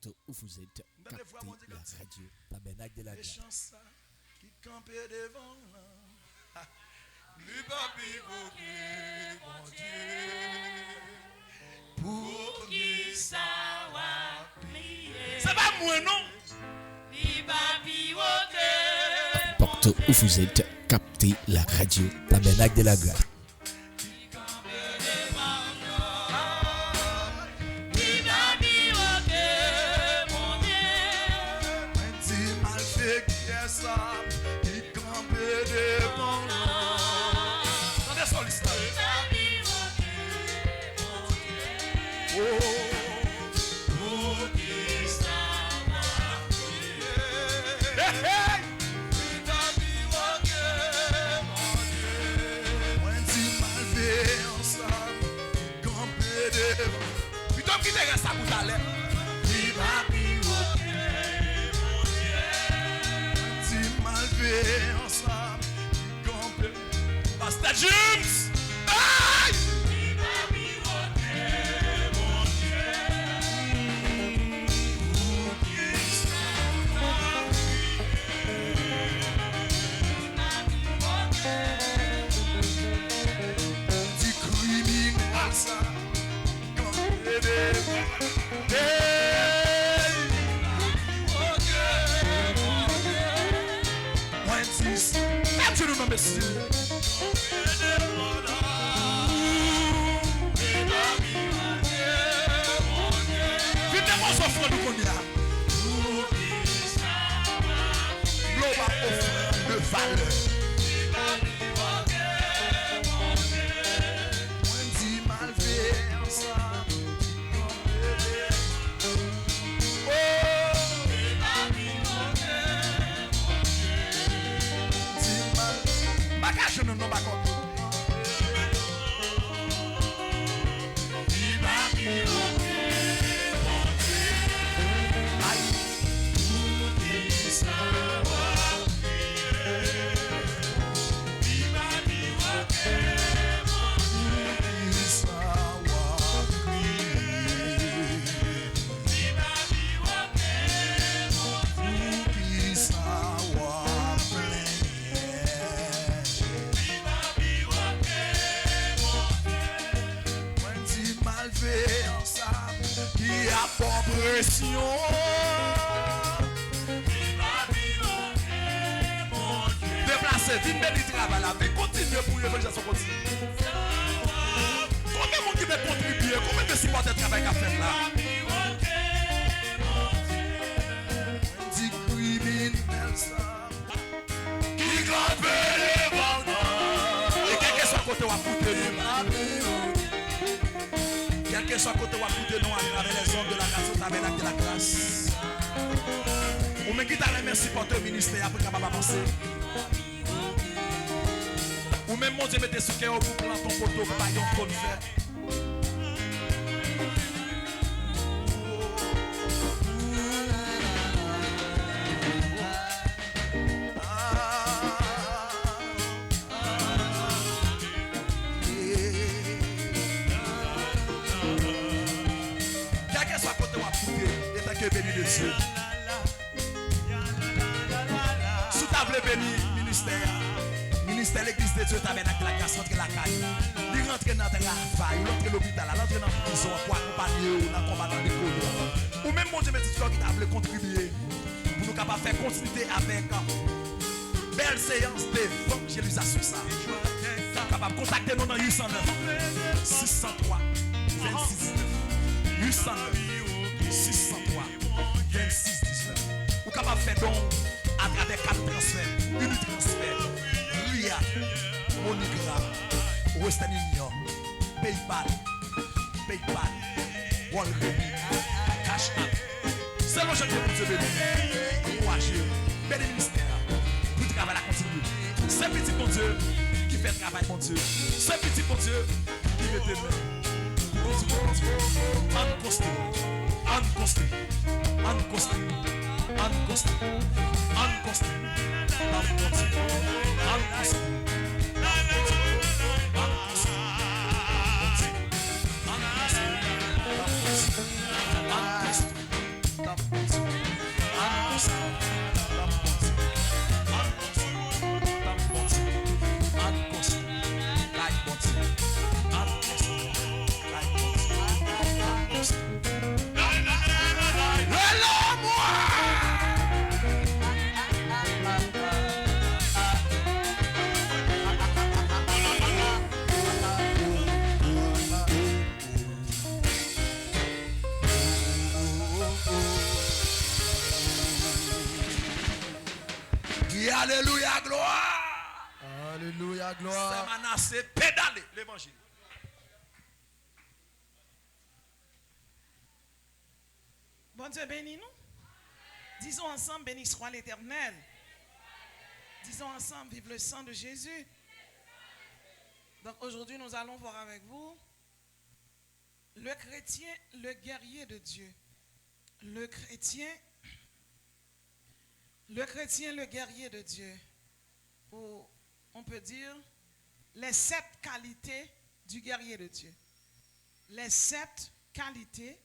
Partout où vous êtes, captez la radio Tabernacle de la Les Grâce. chansons qui campaient devant là. Le papi mon Dieu. Pour qui ça va prier. Ça va moi non? Partout où vous êtes, captez la radio Tabernacle de la Grâce. Pastor James! Aïe! Du criminel ça, tu nous merci. Déplacez, vite béni travail là, mais continuez pour l'évangélisation continue. Combien de monde qui veut contribuer, combien de supporters de travail qu'a fait là? Dit criminel ça, qui grimpe les bancs. Et quel que soit côté ou à foutre quel que soit côté ou à foutre nous à travers les hommes de la grâce, au tabernacle de la grâce. Ou même qui t'a remercié pour ton ministère après capable avancer. Ou même mon Dieu mettez sous cœur pour prendre ton poteau pour pas y en faire. Quel que soit côté ou à foutre, et tant que béni de Dieu. Sous table béni, ministère l'église de Dieu tabernacle la grâce entre la caille. Il rentre dans la faille, il entre dans l'hôpital, il entre dans la prison pour accompagner dans le combat dans l'école. Ou même mon Dieu met tout qui t'a voulu contribuer pour nous capables faire continuité avec belle séance d'évangélisation ça. Capable de contacter nous dans 809 603 26 19 809 603 26 19. Ou capable de faire donc à travers 4 transferts, Unitransfert, RIA, Monogram, Western Union, PayPal, Walgreens, Cash App. C'est le jeune de Dieu béni. Encouragez, béni ministère, pour le travail à continuer. C'est petit bon Dieu qui fait le travail bon Dieu. C'est petit bon Dieu qui met des mains. Criez Alléluia, gloire. Alléluia, C'est gloire. Manassé pédaler l'évangile. Bon Dieu bénis nous. Disons ensemble, béni soit l'Éternel. Disons ensemble, vive le sang de Jésus. Donc aujourd'hui, nous allons voir avec vous le chrétien, le guerrier de Dieu. Le chrétien, le guerrier de Dieu. Ou on peut dire les 7 qualités du guerrier de Dieu. Les 7 qualités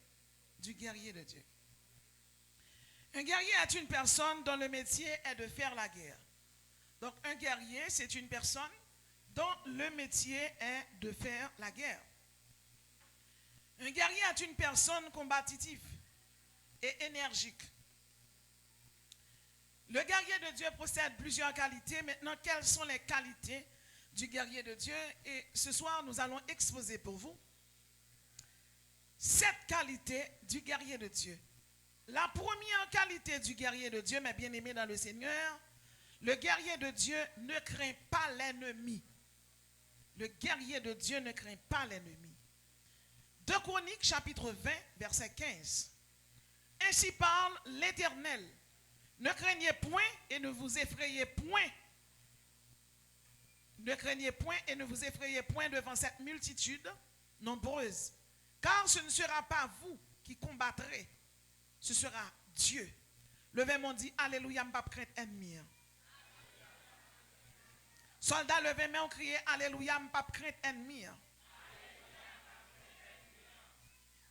du guerrier de Dieu. Un guerrier est une personne dont le métier est de faire la guerre. Donc un guerrier, c'est une personne dont le métier est de faire la guerre. Un guerrier est une personne combative et énergique. Le guerrier de Dieu possède plusieurs qualités. Maintenant, quelles sont les qualités du guerrier de Dieu? Et ce soir, nous allons exposer pour vous 7 qualités du guerrier de Dieu. La première qualité du guerrier de Dieu, mes bien-aimés dans le Seigneur, le guerrier de Dieu ne craint pas l'ennemi. Le guerrier de Dieu ne craint pas l'ennemi. 2 Chroniques, chapitre 20, verset 15. Ainsi parle l'Éternel. Ne craignez point et ne vous effrayez point. Ne craignez point et ne vous effrayez point devant cette multitude nombreuse. Car ce ne sera pas vous qui combattrez. Ce sera Dieu. Levez-moi dit Alléluia, je ne vais pas craindre ennemi. Soldats, levez-moi, on crie Alléluia, je ne vais pas craindre ennemi.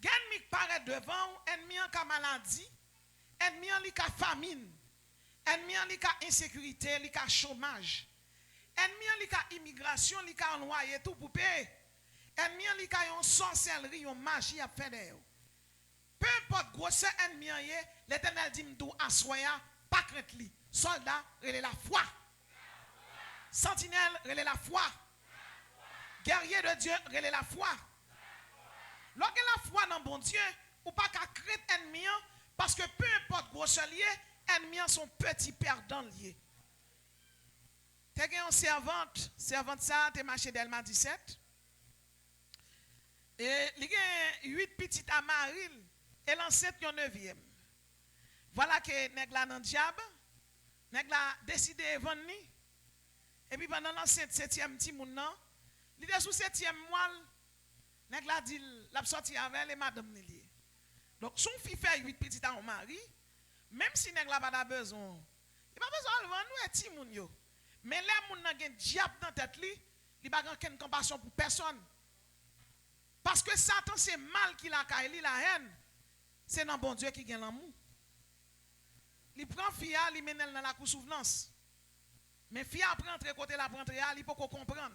Ennemi qui paraît devant, ennemi qui a maladie, ennemi qui a famine, ennemi qui a insécurité, qui a chômage, ennemi qui a immigration, qui a noyé tout pour payer, ennemi qui a une sorcellerie, une magie à faire. Peu importe grosse ennemi, l'Éternel dit m'dou assoya, pas crainte li. Soldat, relais la foi. Sentinelle, relais la foi. Guerrier de Dieu, relais la foi. Lorsque la foi dans bon Dieu, ou pas qu'à craindre ennemi, parce que peu importe grosse lié, ennemi sont petits perdants liés. T'es une servante ça, t'es marché Delma 17. Et il y a 8 petites amarils. Et l'enceinte yon 9e. Voilà que nèg la nan diable, nèg la décidé vendre ni. Et puis pendant l'enceinte 7e ti moun nan, li de sous 7e mois, nèg la dit l'a sorti avec les madame ni lié. Donc son fille fait 8 petites à un mari, même si nèg la pas besoin. Il pas besoin de vendre nous ti moun yo. Mais les moun nan gen diable dans tête li, il pas gen compassion pour personne. Parce que Satan c'est mal qu'il a caillé la haine. C'est dans bon Dieu qui gagne l'amour. Il prend fia, il mène dans la cour souvenance. Mais fia prend entre côté la prendre, il peut comprendre.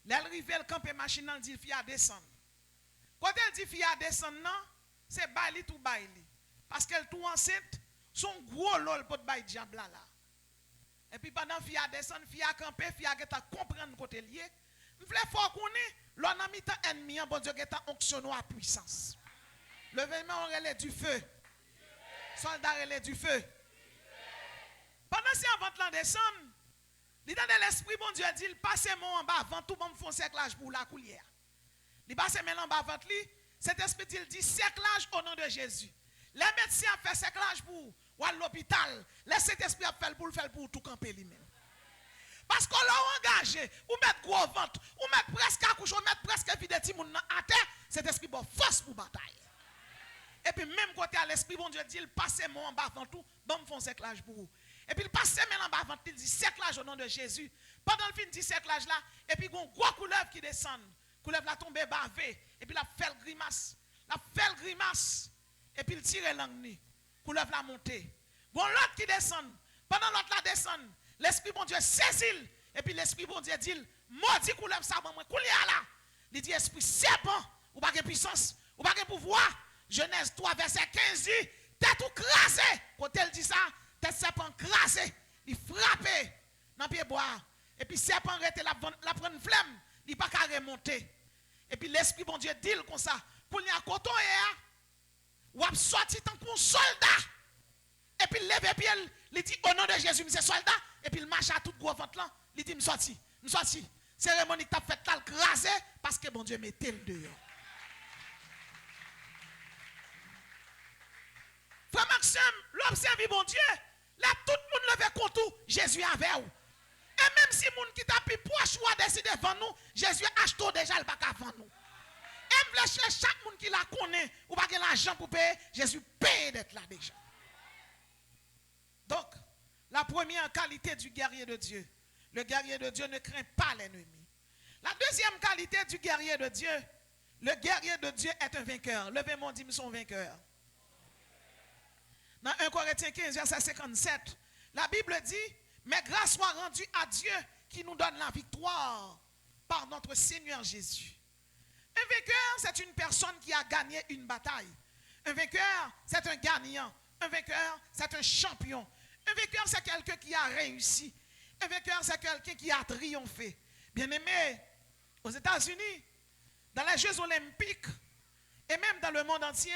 L'arrive le camp et machine dit fia descend. Quand elle dit fia descend non, c'est baili tout baili. Parce qu'elle tout enceinte, son gros lol pour bail diable là. Et puis pendant fia descend, fia camper, fia geta comprendre côté lié. M'vle faut connait, l'on a mis tant ennemi, bon Dieu geta onctionné à puissance. Levez-moi, on relève du feu. Soldat relève du feu. Pendant que avant de descendre, l'esprit, bon Dieu dit, passez-moi en bas avant tout, bon, me font cerclage pour la coulière. Il passe maintenant en bas avant lui, cet esprit dit, cerclage au nom de Jésus. Les médecins ont fait cerclage pour ou à l'hôpital. Laissez cet esprit faire pour tout camper lui-même. Parce qu'on l'a engagé, ou mettre gros ventre, ou mettre presque à coucher, ou mettre presque vide de moun à terre, cet esprit bon force pour bataille. Et puis même côté à l'esprit, bon Dieu dit, il passe mon en bas avant tout, bon me font cerclage pour vous. Et puis il passe maintenant en bas avant tout, il dit cerclage au nom de Jésus. Pendant le fin de cerclage là, et puis il y a une grosse couleuvre qui descend. Couleuvre la tombe bavé, et puis la fait grimace. La fait grimace, et puis il tire l'angle. Couleuvre la montée. Bon l'autre qui descend, pendant l'autre la descend, l'esprit bon Dieu saisit, et puis l'esprit bon Dieu dit, maudit couleuvre ça, moi coulière là. Il dit esprit serpent, ou pas de puissance, ou pas de pouvoir. Genèse 3, verset 15 dit, t'es tout crasé. Quand elle dit ça, t'es serpent crasé. Il frappe dans le pied bois. Et puis serpent arrête la prendre flemme. Il pas qu'à remonter. Et puis l'esprit bon Dieu dit comme ça. Pour y a coton ou a sorti tant qu'on soldat. Et puis lever pied, il dit au nom de Jésus, monsieur soldat, et puis il marche à tout gros ventre là, il dit, me sorti. Cérémonie t'a fait là, crasé, parce que bon Dieu mettait le dehors. Frère Maxime, l'observe bon Dieu, là tout le monde levait contre tout, Jésus avait où. Et même si moun qui t'a pris proche ou a décidé devant nous, Jésus achète déjà le bac avant nous. Et me chercher chaque monde qui la connaît, ou pas que l'argent pour payer, Jésus paye d'être là déjà. Donc, la première qualité du guerrier de Dieu, le guerrier de Dieu ne craint pas l'ennemi. La deuxième qualité du guerrier de Dieu, le guerrier de Dieu est un vainqueur. Levez mon dit, nous sommes vainqueurs. Dans 1 Corinthiens 15, verset 57, la Bible dit, mais grâce soit rendue à Dieu qui nous donne la victoire par notre Seigneur Jésus. Un vainqueur, c'est une personne qui a gagné une bataille. Un vainqueur, c'est un gagnant. Un vainqueur, c'est un champion. Un vainqueur, c'est quelqu'un qui a réussi. Un vainqueur, c'est quelqu'un qui a triomphé. Bien-aimé, aux États-Unis, dans les Jeux olympiques, et même dans le monde entier,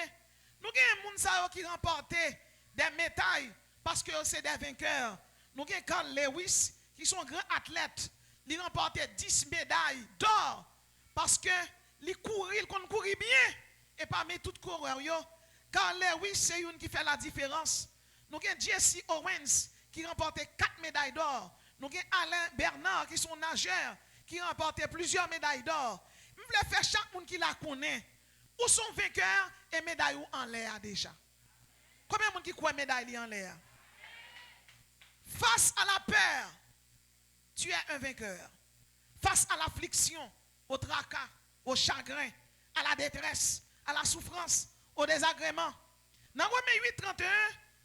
nous avons des gens qui remportent des médailles parce que c'est des vainqueurs. Nous avons Carl Lewis, qui sont grands athlètes. Ils remportent 10 médailles d'or parce que ils courent bien. Et parmi tous les coureurs, Carl Lewis, c'est une qui fait la différence. Nous avons Jesse Owens, qui remporte 4 médailles d'or. Nous avons Alain Bernard, qui sont nageurs, qui remportent plusieurs médailles d'or. Je voulais faire chaque monde qui la connaît. Où sont vainqueurs et médailles en l'air déjà? Combien de monde qui croit médaille en l'air? Face à la peur, tu es un vainqueur. Face à l'affliction, au tracas, au chagrin, à la détresse, à la souffrance, au désagrément. Dans Romains 8, 31,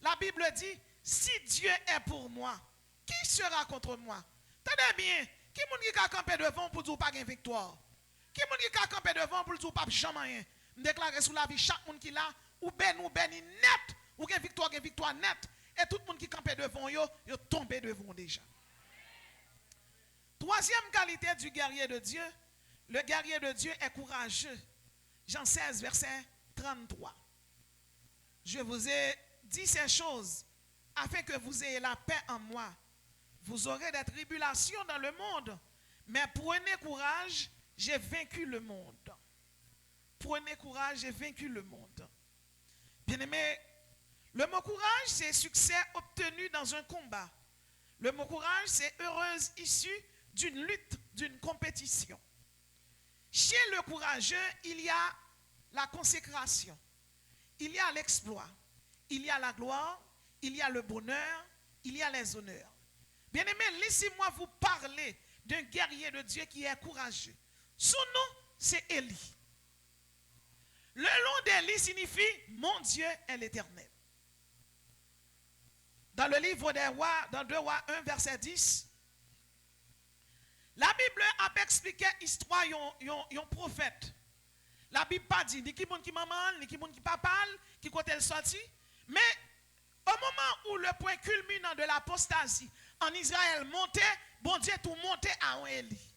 la Bible dit, si Dieu est pour moi, qui sera contre moi? Tenez bien, qui est-ce qui a campé devant pour dire pas de victoire? Qui est-ce qui a campé devant pour dire pas jamais rien? Je déclare sous la vie chaque monde qui l'a, ou béni net, ou une victoire nette. Et tout le monde qui campait devant yo, yo tombé devant déjà. Troisième qualité du guerrier de Dieu, le guerrier de Dieu est courageux. Jean 16, verset 33. Je vous ai dit ces choses afin que vous ayez la paix en moi. Vous aurez des tribulations dans le monde, mais prenez courage, j'ai vaincu le monde. Prenez courage, j'ai vaincu le monde. Bien-aimé, le mot courage, c'est succès obtenu dans un combat. Le mot courage, c'est heureuse issue d'une lutte, d'une compétition. Chez le courageux, il y a la consécration, il y a l'exploit, il y a la gloire, il y a le bonheur, il y a les honneurs. Bien-aimé, laissez-moi vous parler d'un guerrier de Dieu qui est courageux. Son nom, c'est Élie. Le nom d'Élie signifie « Mon Dieu est l'Éternel ». Dans le livre des rois, dans 2 rois 1, verset 10, la Bible a expliqué l'histoire d'un prophète. La Bible pas dit ni qui monde qui maman, ni qui monde qui papa, qui côté le sorti. Mais au moment où le point culminant de l'apostasie en Israël montait, bon Dieu tout montait à un Élie.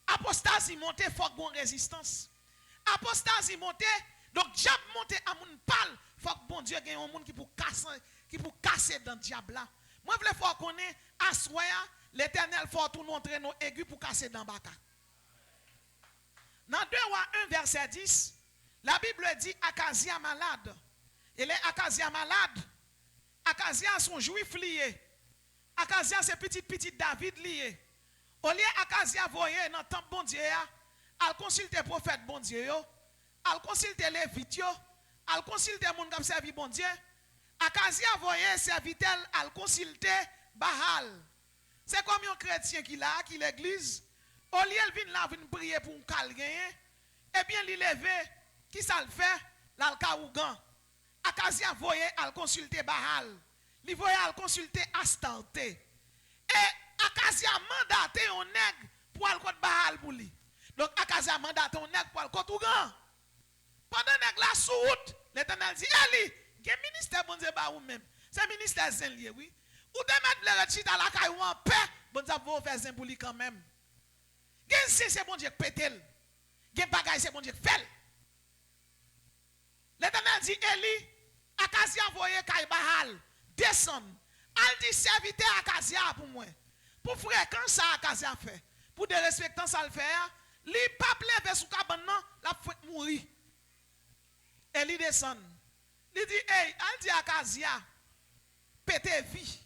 Apostasie montait, faut bonne résistance. Apostasie montait, donc diable montait à mon pal, faut que bon Dieu gagne un monde qui pour casser dans le diable là. Moi je veux faut connaître à soya l'Éternel faut tout montrer nos aigus pour casser dans baka. Dans 2 rois 1 verset 10, la Bible dit Akazia malade. Et les Akazia malade, Akazia sont juifs liés. Akazia c'est petit David lié. Au lieu Akazia voyait dans le temple bon Dieu, al consulter prophète bon Dieu, al consulter les lévites, al consulter moun qui servi bon Dieu. Akazia voyait serviteur al consulter Baal. C'est comme un chrétien qui là, qui l'église, au lieu de venir là, venir prier pour un cal gagner, eh bien, il levé, qui ça le fait? L'alkaougan. Akazia voyait al consulter Baal. Il voyait al consulter Astarté. Et Akazia mandaté un nègre pour al contre Baal pour lui. Donc Akazia mandaté un nègre pour al contre Ougan. Pendant nègre la sous route, l'Éternel dit, Eli, il y a un ministère bon Dieu ba ou même. C'est un ministère zin lié, oui. Ou de mettre le retchit à la caille ou en paix, bon Dieu va faire zin pour lui quand même. Gen c'est bon Dieu pétel. Gen bagay c'est bon Dieu fait. L'Éternel dit Eli, Akazia voyé Kaï Bahal descendre al dit serviteur Akazia pour moi. Pour fréquence ça Akazia fait. Pour des respectants ça le faire, li pas lever sous cabane la fouette mourir. Et li descend. Li dit hey, al dit Akazia pété vie,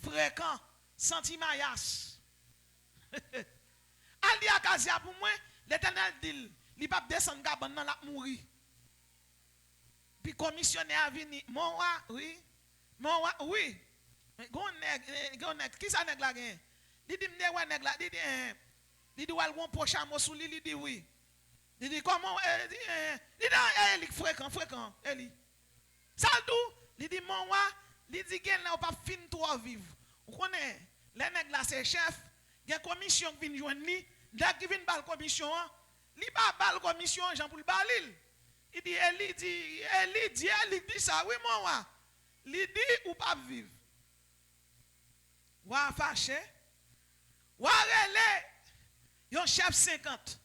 fréquent, sentimayas. Al dit Akazia pour moi, l'Éternel dit li pas descendre cabane la mourir. Puis commissionnaire vini, mon roi, oui. Mon roi, oui. Gon nèg, qui ça nèg la gen? Li dit m'ne nèg la, li dit wal gon prochain mot sou li dit oui. Li dit comment li fréquent, Eli. Ça tout, li dit mon roi, li dit gen là pas fin trop vivre. Vous connaissez, les nèg la c'est chef, gen commission qui vinn joindre li, dès qui vinn bal commission, li pas bal commission Jean pour le balil. Il dit Eli dit ça, oui mon roi. Li dit ou pas vivre. Wa fâché. Wa relé. Yon chef 50.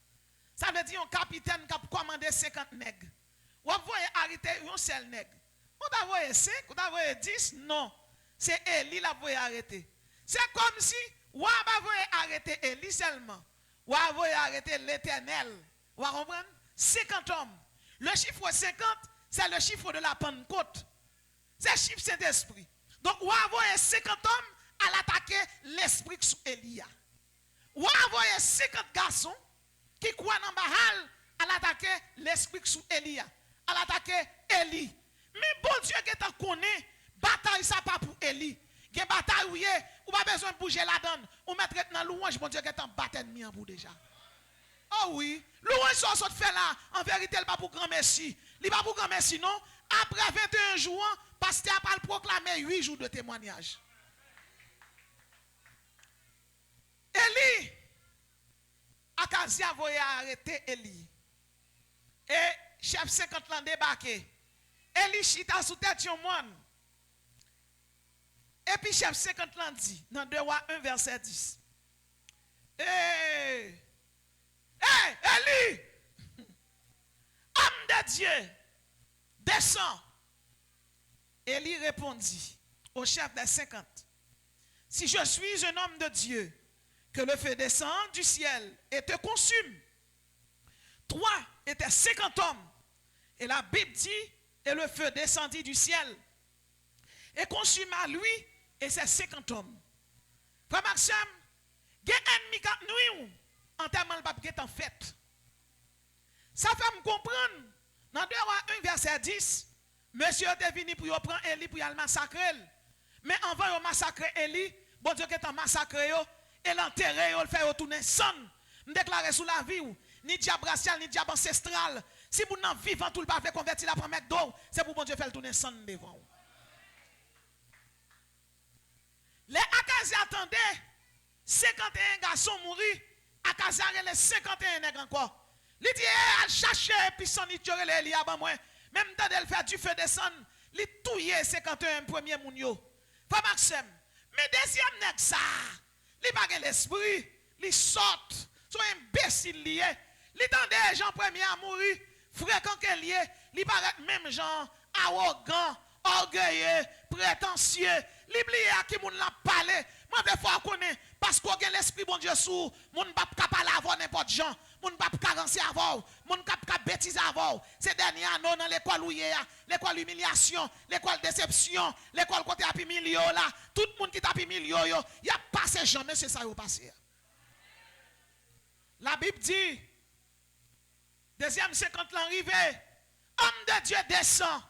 Ça veut dire un capitaine qui a commandé 50 nègres. Ou voyez arrêter un seul nègre. Ou pas voyez 5, ou pas voyez 10, non. C'est Eli la voyez arrêter. C'est comme si ou pas voyez arrêter Eli seulement. Ou voyez arrêter l'Éternel. Ou comprendre 50 hommes. Le chiffre 50, c'est le chiffre de la Pentecôte. C'est le chiffre Saint-Esprit. Donc, ou envoyer 50 hommes à l'attaquer l'esprit sous Elia. Ou envoyer 50 garçons qui croient dans Bahal à l'attaquer l'esprit sous Elia. À l'attaquer Eli. Mais bon Dieu qui t'en connaît, bataille ça pas pour Eli. Gen bataille ou pas besoin de bouger la donne. Ou mettre dans louange, bon Dieu qui t'en bat ennemi en vous déjà. Oh oui, louange ça fait là, en vérité, il pas pour grand merci. Il pas pour grand merci, non? Après 21 jours, pasteur a pas proclamé 8 jours de témoignage. Eli, Akazia voyait arrêter Eli. Et chef 50 l'an débarqué. Eli chita sous tête yon monde. Et puis chef 50 l'an dit, dans 2 Rois 1 verset 10. Hey, Eli, homme de Dieu, descends. Eli répondit au chef des 50. Si je suis un homme de Dieu, que le feu descende du ciel et te consume. Toi étais 50 hommes. Et la Bible dit, et le feu descendit du ciel et consuma lui et ses 50 hommes. Frère Maxime, il y a un ennemi qui nous en termes de papier en fait. Ça fait me comprendre. Dans 2 Rois 1 verset 10, monsieur est venu pour prendre Eli pour le massacrer. Mais avant de massacrer Eli, bon Dieu qui est massacré et l'enterrer, le fait retourner sans. Me déclarer sous la vie ni diable racial ni diable ancestral. Si vous n'en vivant tout le pas fait convertir la première d'eau, c'est pour bon Dieu faire le tourner sans devant. Les Akazia attendaient 51 garçons mourir. Akazia les 51 nègres encore. Il dit, elle cherche puis son itchore les Elia ban moi. Même temps d'elle faire du feu descendre, il touye 51 premier moun yo. Frère Maxime, mais deuxième nègre ça, il pas l'esprit, il sort, son imbécile lié. Il tendait gens premier à mourir, fréquent que lié, il paraît même gens arrogant, orgueilleux, prétentieux. L'oublié à qui moun l'a parlé. Moi des fois connais parce qu'on a l'esprit bon Dieu sous, moun pas parler avant n'importe gens, moun pas carencer avant, moun pas bêtiser avant. Ces derniers années dans l'école où l'école humiliation, l'école déception, l'école côté à milieu là, tout le monde qui t'a milieu yo, y a passé jamais c'est ça yo passé. La Bible dit deuxième 50 l'an arrivé, homme de Dieu descend.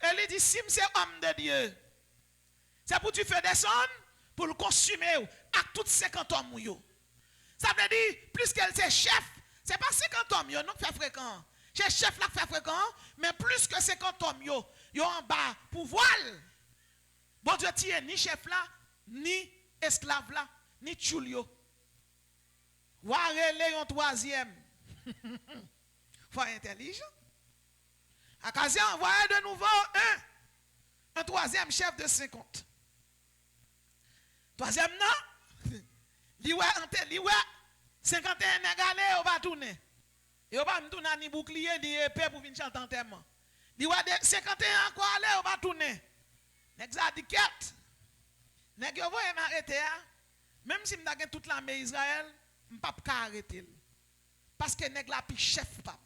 Elle dit si c'est homme de Dieu. C'est pour tu faire descendre, pour le consumer à toutes 50 hommes. Ça veut dire, plus qu'elle c'est chef, c'est pas 50 hommes, non fait fréquent. C'est chef là fait fréquent, mais plus que 50 hommes, yo en bas pour voile. Bon Dieu tient ni chef là, ni esclave là, ni tchoulio. Warele yon troisième. Faut intelligent. Akazia envoyé de nouveau un troisième chef de 50. Troisième non, liwe 51 négale on va tourner. Et on va me tourner ni bouclier ni épée pour venir chanter enterrement. Liwe 51 encore aller on va tourner. Nèg ça dit quête. Nèg yo voye m'arrêter, même si m'ta gen toute l'armée Israël, m'pa pas arrêter. Parce que nèg la pi chef pape.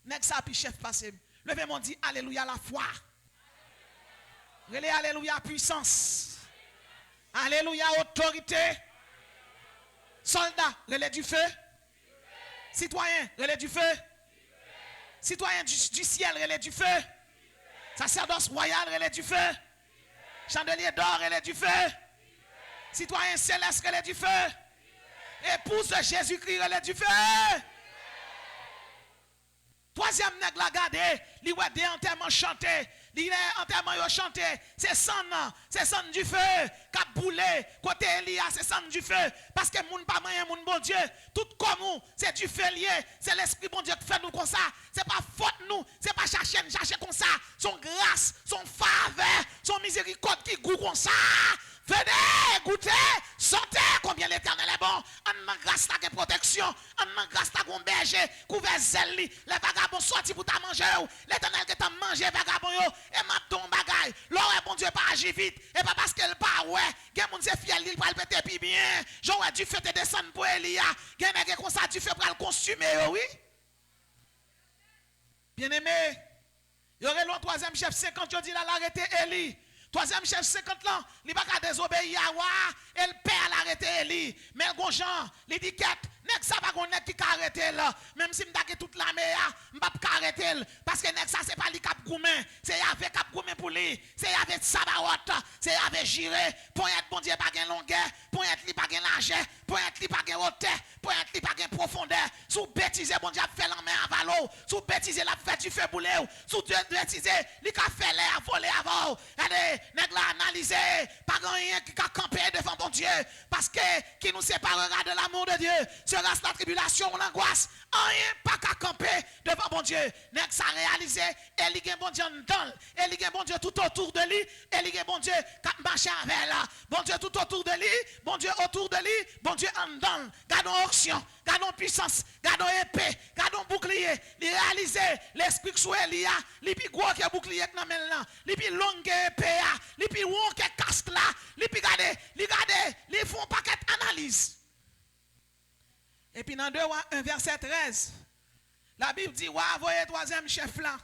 Nèg ça pi chef passé. Levez mon dit alléluia la foi. Relais alléluia puissance. Alléluia autorité. Soldat, relais du feu. Citoyen, relais du feu. Citoyen du ciel, relais du feu. Sacerdoce royal, relais du feu. Chandelier d'or, relais du feu. Citoyen céleste, relais du feu. Épouse de Jésus-Christ, relais du feu. Troisième nègre la gardé, li wè des enterrements chanté, li enterrement yo chanté, c'est sang du feu, k'ap boulé, côté Elia, c'est sang du feu, parce que moun pas moyen moun bon Dieu, tout comme nous, c'est du feu lié, c'est l'esprit bon Dieu qui fait nous comme ça, c'est pas faute nous, c'est pas chercher comme ça, son grâce, son faveur, son miséricorde qui goût comme ça. Venez, goûtez, sortez combien l'Éternel est bon. En grâce ta protection, en grâce ta berger, couvert zèle, les vagabonds sortis pour ta manger. L'Éternel qui t'a mangé vagabond yo et m'a ton bagay. L'or bon Dieu pas agir vite et pas parce qu'elle pas ouais. Gen moun c'est fiel il va le péter puis bien. J'aurais dû faire te descendre pour Elia. Gen nèg comme ça tu fais pour le consumer oui. Bien-aimé, il y aurait le troisième chef 50 yo dit là l'arrêter Eli. Troisième chef 50 là, il va pas désobéir à Yahweh, elle perd l'arrêter Eli. Mais le Gonjan, il dit qu'est, nek ça pas gon nek qui arrêter là. Même si m'ta toute l'armée m'pa pas arrêter parce que nek ça c'est pas li cap goumen, c'est Yahvé cap goumen pour lui. C'est Yahvé Sabaoth, c'est Yahvé Jiré. Pour être bon Dieu pas gain longueur, pour être li pas gain largeur, pour être li pas gain hauteur, pour être li pas gain profondeur. Sous bêtiser bon Dieu fait l'en main à valo, sous bêtiser la fait du feu bouler, sous bêtiser li ka fait l'air voler avant. Regardez, nèg la analyser, pas rien qui a campé devant bon Dieu parce que qui nous séparera de l'amour de Dieu sera la tribulation ou l'angoisse. Rien pas qu'à camper devant bon Dieu. Nèg ça réalisé, et li gen bon Dieu dedans, et li gen bon Dieu tout autour de lui, et li gen bon Dieu qui marche avec là. Bon Dieu tout autour de lui, bon Dieu autour de lui, bon Dieu en dedans. Gardons onction, gardons puissance, gardons épée, gardons bouclier. Li réalisé l'esprit sous Elia, li pi gros que bouclier que nan men là, li pi long que épée, li pi long que casque là, li pi gade, li font paquet analyse. Et puis dans 2 Rois 1 verset 13, la Bible dit, ouais, voyez troisième chef là.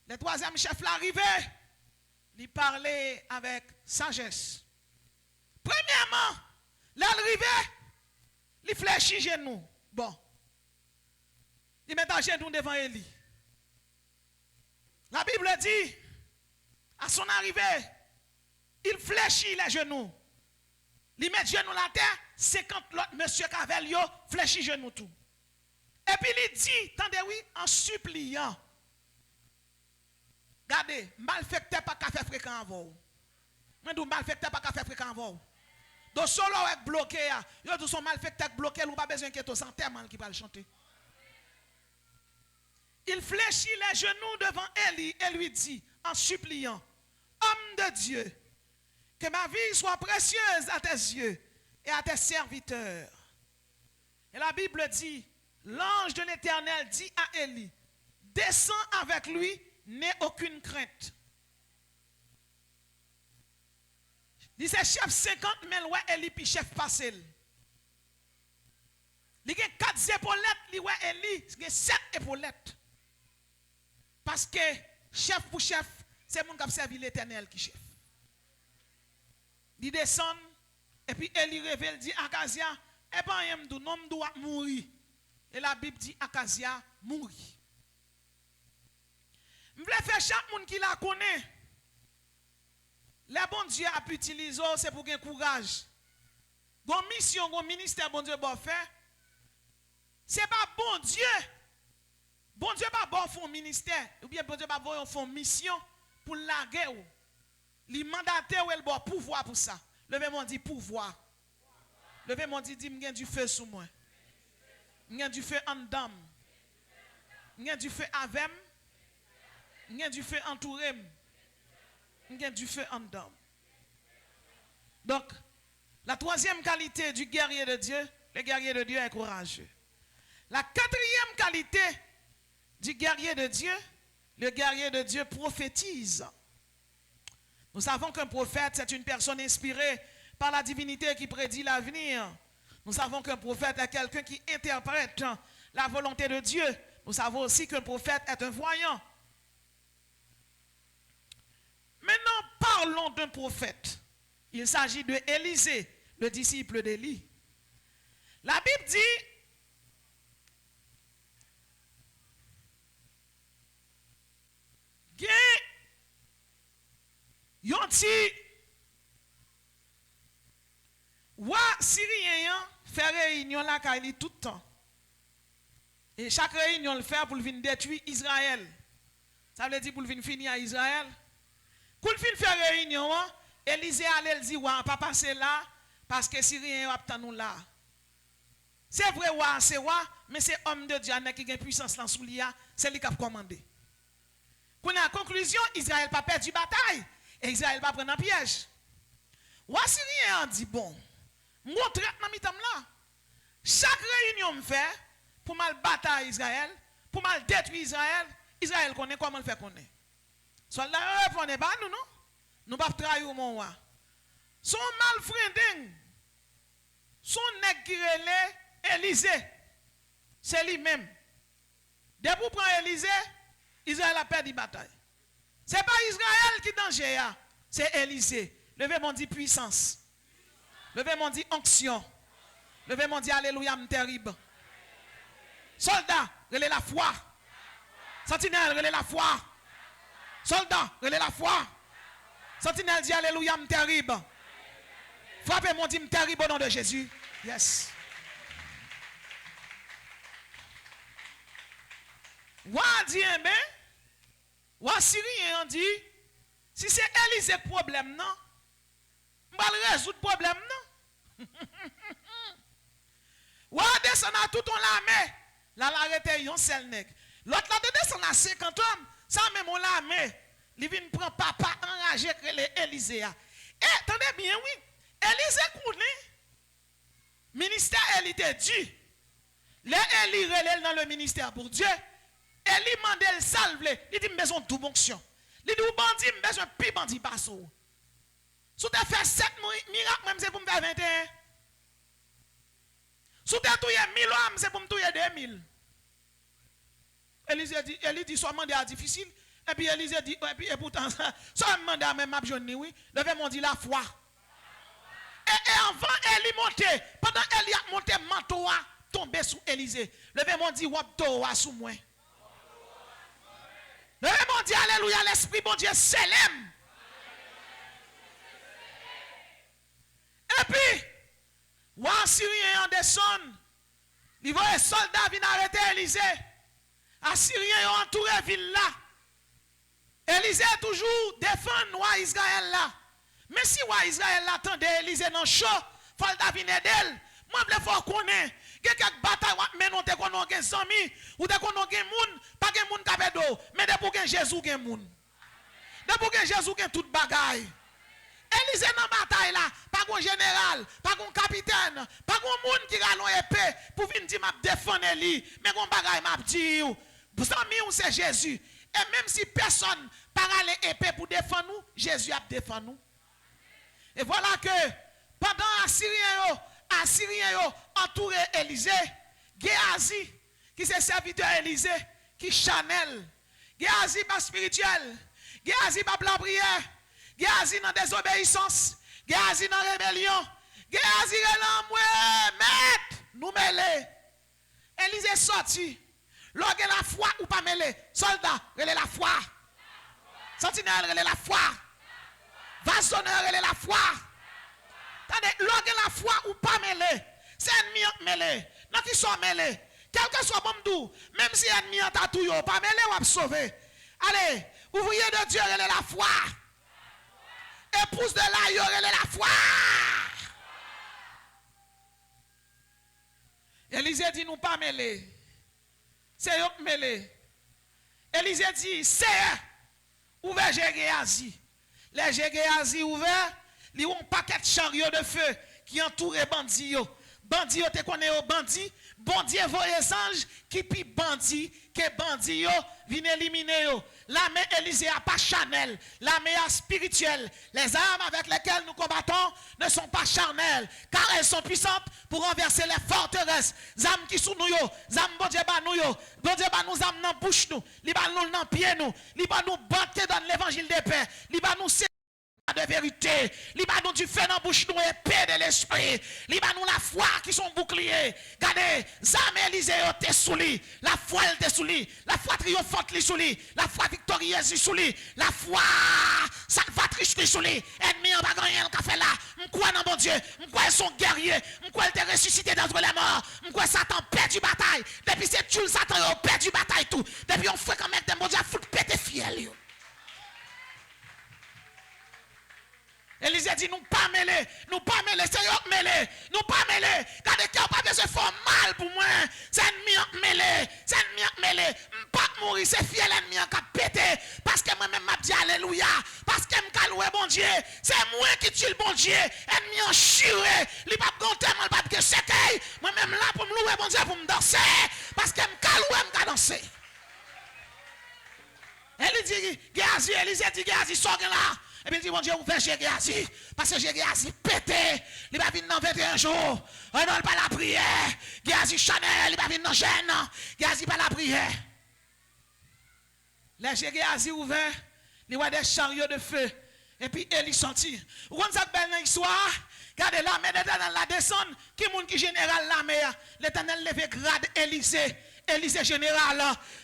Le troisième chef là arrivé, il parlait avec sagesse. Premièrement, l'arrivée, il fléchit genou. Bon. Il met un genou devant Élie. La Bible dit, à son arrivée, il fléchit les genoux. Il met genou la terre, 50 l'autre monsieur Cavelio fléchit genou tout. Et puis il dit, attendez oui, en suppliant. Regardez, malfecteur pas qu'à faire fréquent avant. Moi dis malfecteur pas qu'à faire fréquent avant. Donc solo est bloqué, yo tous son malfecteur bloqué, ou pas besoin que to sans tellement qui va le chanter. Il fléchit les genoux devant Élie et lui dit en suppliant, homme de Dieu, que ma vie soit précieuse à tes yeux et à tes serviteurs. Et la Bible dit, l'ange de l'Éternel dit à Élie, descends avec lui, n'aie aucune crainte. Il c'est chef 50, mais ouais, Élie puis chef passé. Il y a 4 épaulettes, il y a Élie, il y a 7 épaulettes. Parce que chef pour chef, c'est mon qui a servi l'Éternel qui chef. Il descend, et puis Élie révèle, dit Akazia, et pas un homme doit mourir. Et la Bible dit Akazia mourit. Je voulais faire chaque monde qui la connaît. Le bon Dieu a pu utiliser, c'est pour gagner courage. Gon mission, gon ministère, bon Dieu va faire. C'est pas bon Dieu. Bon Dieu pas bon fond ministère, ou bien bon Dieu pas bon fond mission pour larguer ou. Li mandaté ou el bon pouvoir pour ça. Levez mon dit pouvoir. Levez mon dit m'gen du feu sous moi. M'gen du feu en dam. M'gen du feu avec. M'gen du feu entouré. M'gen du feu en dam. Donc la troisième qualité du guerrier de Dieu, le guerrier de Dieu est courageux. La quatrième qualité du guerrier de Dieu, le guerrier de Dieu prophétise. Nous savons qu'un prophète, c'est une personne inspirée par la divinité qui prédit l'avenir. Nous savons qu'un prophète est quelqu'un qui interprète la volonté de Dieu. Nous savons aussi qu'un prophète est un voyant. Maintenant, parlons d'un prophète. Il s'agit de Élisée, le disciple d'Élie. La Bible dit, yon ti roi syrien fait réunion là Kaili tout le temps. Et chaque réunion le fait pour venir détruire Israël. Ça veut dire pour venir finir à Israël. Pour venir faire réunion, Élisée allait dire ouais, pas passer là parce que Syrien va nous là. C'est vrai ouais, c'est ouais, mais c'est homme de Dieu qui a puissance dans sous lui, c'est lui qui a commandé. Pour la conclusion, Israël pas perdu bataille et Israël pas prendre un piège. Roi Syrien a dit bon, moi traite dans mitam là. Chaque réunion me fait pour mal bataille Israël, pour mal détruire Israël, Israël connaît comment le faire connaître. Soldat répondait pas nous non. Nous pas trahir mon roi. Son mal frending. Son nèg qui relait Élisée. C'est lui-même. Dès pour prendre Élisée, Israël a perdu la bataille. Ce n'est pas Israël qui est danger, c'est Élisée. Levez-moi dit puissance. Levez-moi dit onction. Levez-moi dit alléluia terrible. Soldat, relais la foi. Sentinelle, relais la foi. Soldat, relais la foi. Sentinelle dit alléluia terrible. Frappez-moi dit terrible au nom de Jésus. Yes. Wa dit ben, wa Syrien dit, si c'est Élisée le problème non, on va résoudre le problème non. Wa descend à tout on l'armée, là l'arrêté yon seul nèg. L'autre là descend à 50 hommes, ça même on l'armée, il vient prendre papa enragé que les Élisée. Et attendez bien oui, Élisée connaît ministère Élie te dit. Les Élie relève dans le ministère pour Dieu. Élie mandel salve, il dit besoin de tout onction. Il dit ou bandit besoin pi bandit passo. Si tu fait 7 miracles même c'est pour me faire 21. Si tu touye 1000 hommes c'est pour me touyer 2000. Élie dit soit mandat difficile et puis Élisée dit et pourtant ça mandat même m'a joindre oui. Levez mon dit la foi. Et avant Élie monter, pendant Élie a monté manteau a tombé sous Élisée. Levez mon dit wap to a sous moi. Levez mon dit alléluia l'esprit bon Dieu célèbre. Et puis wa Syrien en descend. Il voit les soldats viennent arrêter Élisée. Assyrien ont entouré ville là. Élisée toujours défend roi Israël là. Mais si roi Israël l'attendait Élisée dans chaud, faut le venir d'elle. Moi je veux connaître quelques batailles mais non te kono gen zami ou te kono gen moun, pas gen moun ka bedo, mais de pour gen Jésus gen moun. De pour gen Jésus gen toute bagaille. Élisée dans bataille là, pas gon général, pas gon capitaine, pas gon moun qui galon épée pour venir dire m'a défendre lui, mais gon bagaille m'a dit ou zami ou c'est Jésus. Et même si personne par aller épée pour défendre nous, Jésus a défendre nous. Et voilà que pendant Assyrien entouré Élisée, Géasi qui c'est serviteur Élisée, qui Chanel, Géasi pas spirituel, Géasi pas la prière, Géasi dans désobéissance, Géasi dans rébellion, Géasi relan moi maître nous mêler. Élisée sorti, lorsque la foi ou pas mêler, soldat relè la foi. Sentinelle relè la foi. Vasonneur relè la foi. Attendez, lorsque la foi ou pas mêlé, c'est ennemi mêlé. Non qui sont mêlés. Quel que soit bon dou, même si ennemi en tatou yo pas mêlé ou sauver. Allez, ouvrier de Dieu relè la foi. Épouse de la yo relè la foi. Élisée dit nous pas mêlé. C'est eux mêlé. Élisée dit c'est ouvert Géasi. Les Géasi ouverts, ils ont un paquet de chariots de feu qui entourent les bandits. Bandi yo te connaît yo bandi, bon Dieu voye ange qui pi bandi que bandi yo vient éliminer yo. L'armée Élysée a pas charnelle, l'armée a spirituelle. Les armes avec lesquelles nous combattons ne sont pas charnelles, car elles sont puissantes pour renverser les forteresses. Zam qui sous nous yo, zam bon Dieu ba nous yo, bon Dieu ba nous zam dans bouche nous, li ba nous dans pied nous, li ba nous battre dans l'évangile de paix, li ba nous de vérité, li ba nous du feu dans bouche nous épée de l'esprit, li ba nous la foi qui sont boucliers. Regardez, zam Élysée te sous lui, la foi elle te sous lui, la foi triomphante li sous lui, la foi victorieuse li sous lui, la foi salvatrice li sous lui. Ennemi en pas rien qu'a fait là. M'kwa dans bon Dieu, m'kwa ils sont guerriers, m'kwa ils te ressuscité d'entre les morts, m'kwa Satan perdu bataille. Depuis c'est Jules Satan a perdu bataille tout. Depuis on fait comme mec de bon Dieu fout péter fiel yo. Élisée dit, nous pas mêler, c'est eux mêlés, nous pas mêlés. Quand les cœurs pas besoin de faire mal pour moi, c'est ennemi mêlé, pas mourir, c'est fiel ennemi qui a pété, parce que moi-même m'a dit alléluia, parce que m'a loué bon Dieu, c'est moi qui tue le bon Dieu, ennemi en chiré, il pas gonter, il pas que c'est moi-même là pour me louer bon Dieu, pour me danser, parce que m'a loué, m'a danser. Élisée dit, Géasi, sort là. Et puis il dit, mon Dieu, vous faites Géasi. Parce que Géasi pété. Il va venir dans 21 jours. On n'a pas la prière. Géasi Chanel, il va venir dans gêne. Géasi pas la prière. Les Géasi ouvert, il voit des chariots de feu. Et puis Élie sorti. Vous comprenez ça belle histoire? Regardez l'armée d'éternel la descend. Qui est qui général l'armée? L'éternel lève grade Élysée. Élysée général.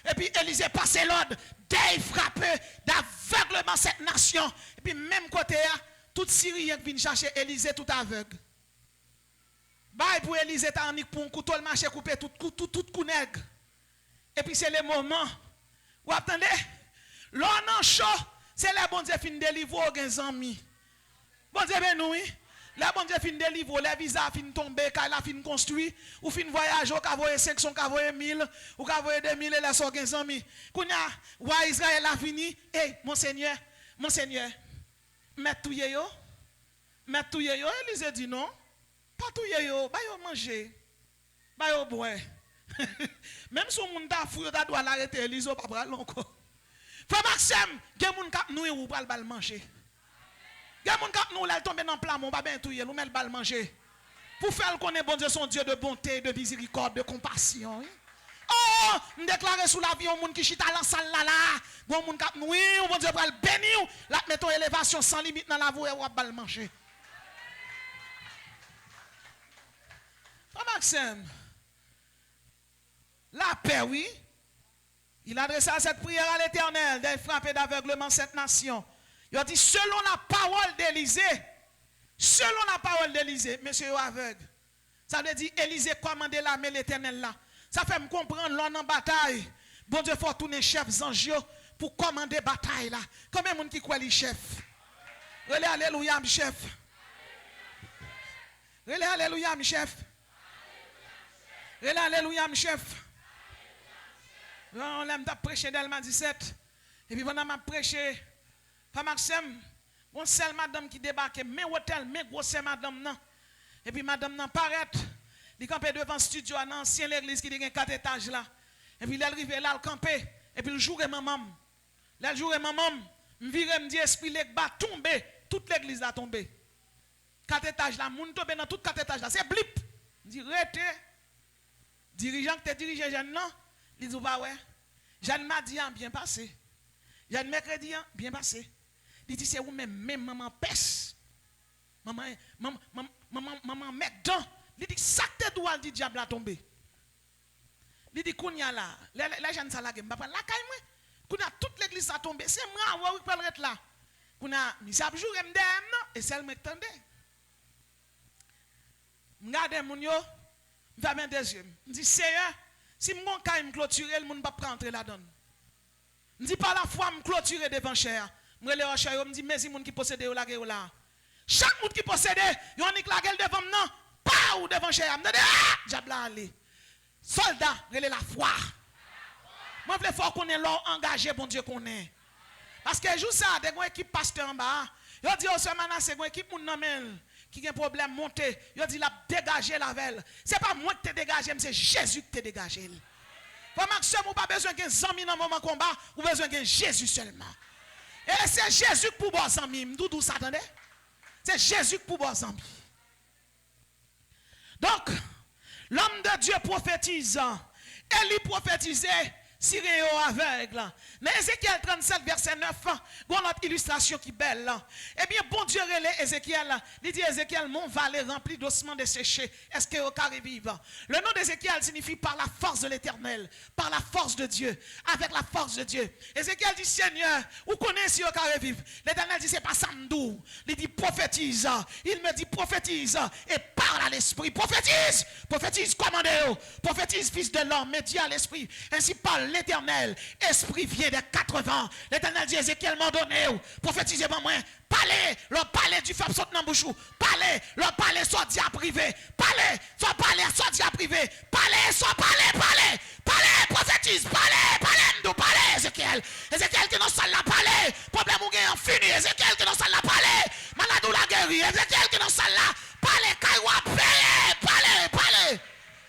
Et puis Élysée passe l'ordre. Dès frappé d'aveuglement cette nation. Et puis même côté, tout Syrien qui vient chercher Élysée tout aveugle. Bye pour Élysée, t'as un pour un couteau, le marché coupé tout coup nègre. Et puis c'est le moment. Vous attendez? L'on en chaud, c'est le bon Dieu fin délivrer aux amis. Bon Dieu ben nous, le bon Dieu fin délivrer, les visas fin tomber, car la fin construit, ou fin voyage, ou ka voye 500, ka voye 1000, ou ka voye 2000, et la so 15 amis. Kounya, wa Israël a fini, hey, monseigneur, mettre tout yo, Élisée dit non, pas tout yo, ba yo manger, ba yo boire. Même si on t'a fouillé, on doit l'arrêter, Élisée pas pral encore. Frère Maxime, gen moun kap nou ou pral bal manger. Gen moun kap nou la tomber dans plat, mon pas ben touyer, nous met le bal manger. Pour faire connaître bon Dieu son Dieu de bonté, de miséricorde, de compassion. Oh, me déclarer sous l'avion moun qui chita dans salle là, bon moun kap nou, bon Dieu pral bénir, la mettons élévation sans limite dans la voie ou bal manger. Frère Maxime, la paix, oui. Il adressa cette prière à l'Éternel, de frapper d'aveuglement cette nation. Il a dit, selon la parole d'Élysée, monsieur aveugle. Ça veut dire, Élysée commandait l'armée l'Éternel là. Ça fait me comprendre, l'on en bataille. Bon Dieu, faut tourner chef Zanjio pour commander bataille là. Combien de monde qui croit les chefs? Relais alléluia, mon chef. Relais alléluia, mon chef. Relais alléluia, mon chef. On aime prêcher d'Elma 17. Et puis pendant ma prêcher, pas Maxime, bon seule madame qui débarque, mais hôtel, mais grosse madame non. Et puis madame non paraît, il campait devant le studio à l'ancienne église qui a 4 étages là. Et puis il arrive là, il campait. Et puis il joue maman. Là, il joue maman. Je vire, me dit, esprit l'église va tomber. Toute l'église a tombé. 4 étages là, moun tombe dans toutes 4 étages là. C'est blip. Je dis, rete. Dirigeant qui te dirige, jeune non. Il dit, bah ouais. Jeanne m'a dit, bien passé. Jeanne mercredi, bien passé. Il dit, c'est où même maman pèse. Maman mec dans. Il dit, ça te doit, dit diable a tombé. Il dit, kounya là. La jeune ça la game. Papa, la caille moi. Kounya toute l'église a tombé. C'est moi, oui, peut être là. Kounya, mi sa jour m'dem non. Et celle me tendait. M'gade moun yo. M'fame des yeux. M'di, Seigneur. Si mon cas me clôturer, le monde va pas rentrer là-dedans. Je dis pas la foi me clôturer devant cher. Je me cher, me dit mais si moun qui possède ou la gueule là. Chaque monde qui possède, yon nik la gueule devant non, pas ou devant cher. Me dit ah, diable aller. Soldat, relè la foi. Moi vle faut qu'on est là engagé bon Dieu qu'on est. Parce que jour ça, des équipe pasteur en bas. Yo dit au semaine c'est une équipe moun nan men qui a un problème monté, il dit la dégager la velle. C'est pas moi qui t'ai dégagé, mais c'est Jésus qui t'ai dégagé. Pour maximum, ou pas besoin d'un zami dans le moment combat, ou besoin d'un Jésus seulement. Et c'est Jésus qui pour boire zami. D'où ça attendez? C'est Jésus qui pour boire zami. Donc, l'homme de Dieu prophétise. Élie prophétisait. Syrien aveugle. Dans Ézéchiel 37, verset 9, il y a une autre illustration qui est belle. Eh bien, bon Dieu relève Ézéchiel. Il dit Ézéchiel, mon valet rempli d'ossements desséchés. Est-ce que vous carré vivre? Le nom d'Ézéchiel signifie par la force de l'Éternel, par la force de Dieu, avec la force de Dieu. Ézéchiel dit Seigneur, vous connaissez si vous carré vivre? L'Éternel dit c'est pas samedou. Il dit prophétise. Il me dit prophétise et parle à l'esprit. Prophétise, prophétise, commandez-vous. Prophétise, fils de l'homme, mais dis à l'esprit. Ainsi parle l'Éternel, esprit vient des 80. L'Éternel dit Ézéchiel m'a donné, prophétisez pas moi. Parlez, leur parler du fab saute dans bouchou. Parlez, leur parler soit dia privé. Parlez, soit dia privé. Parlez, prophétise, parlez, Ézéchiel. Ézéchiel qui dans salle la parler. Problème ou gain fini, Ézéchiel qui dans salle la parler. Malade ou la guéri, Ézéchiel qui dans salle là. Parlez, kaïwa, parlez.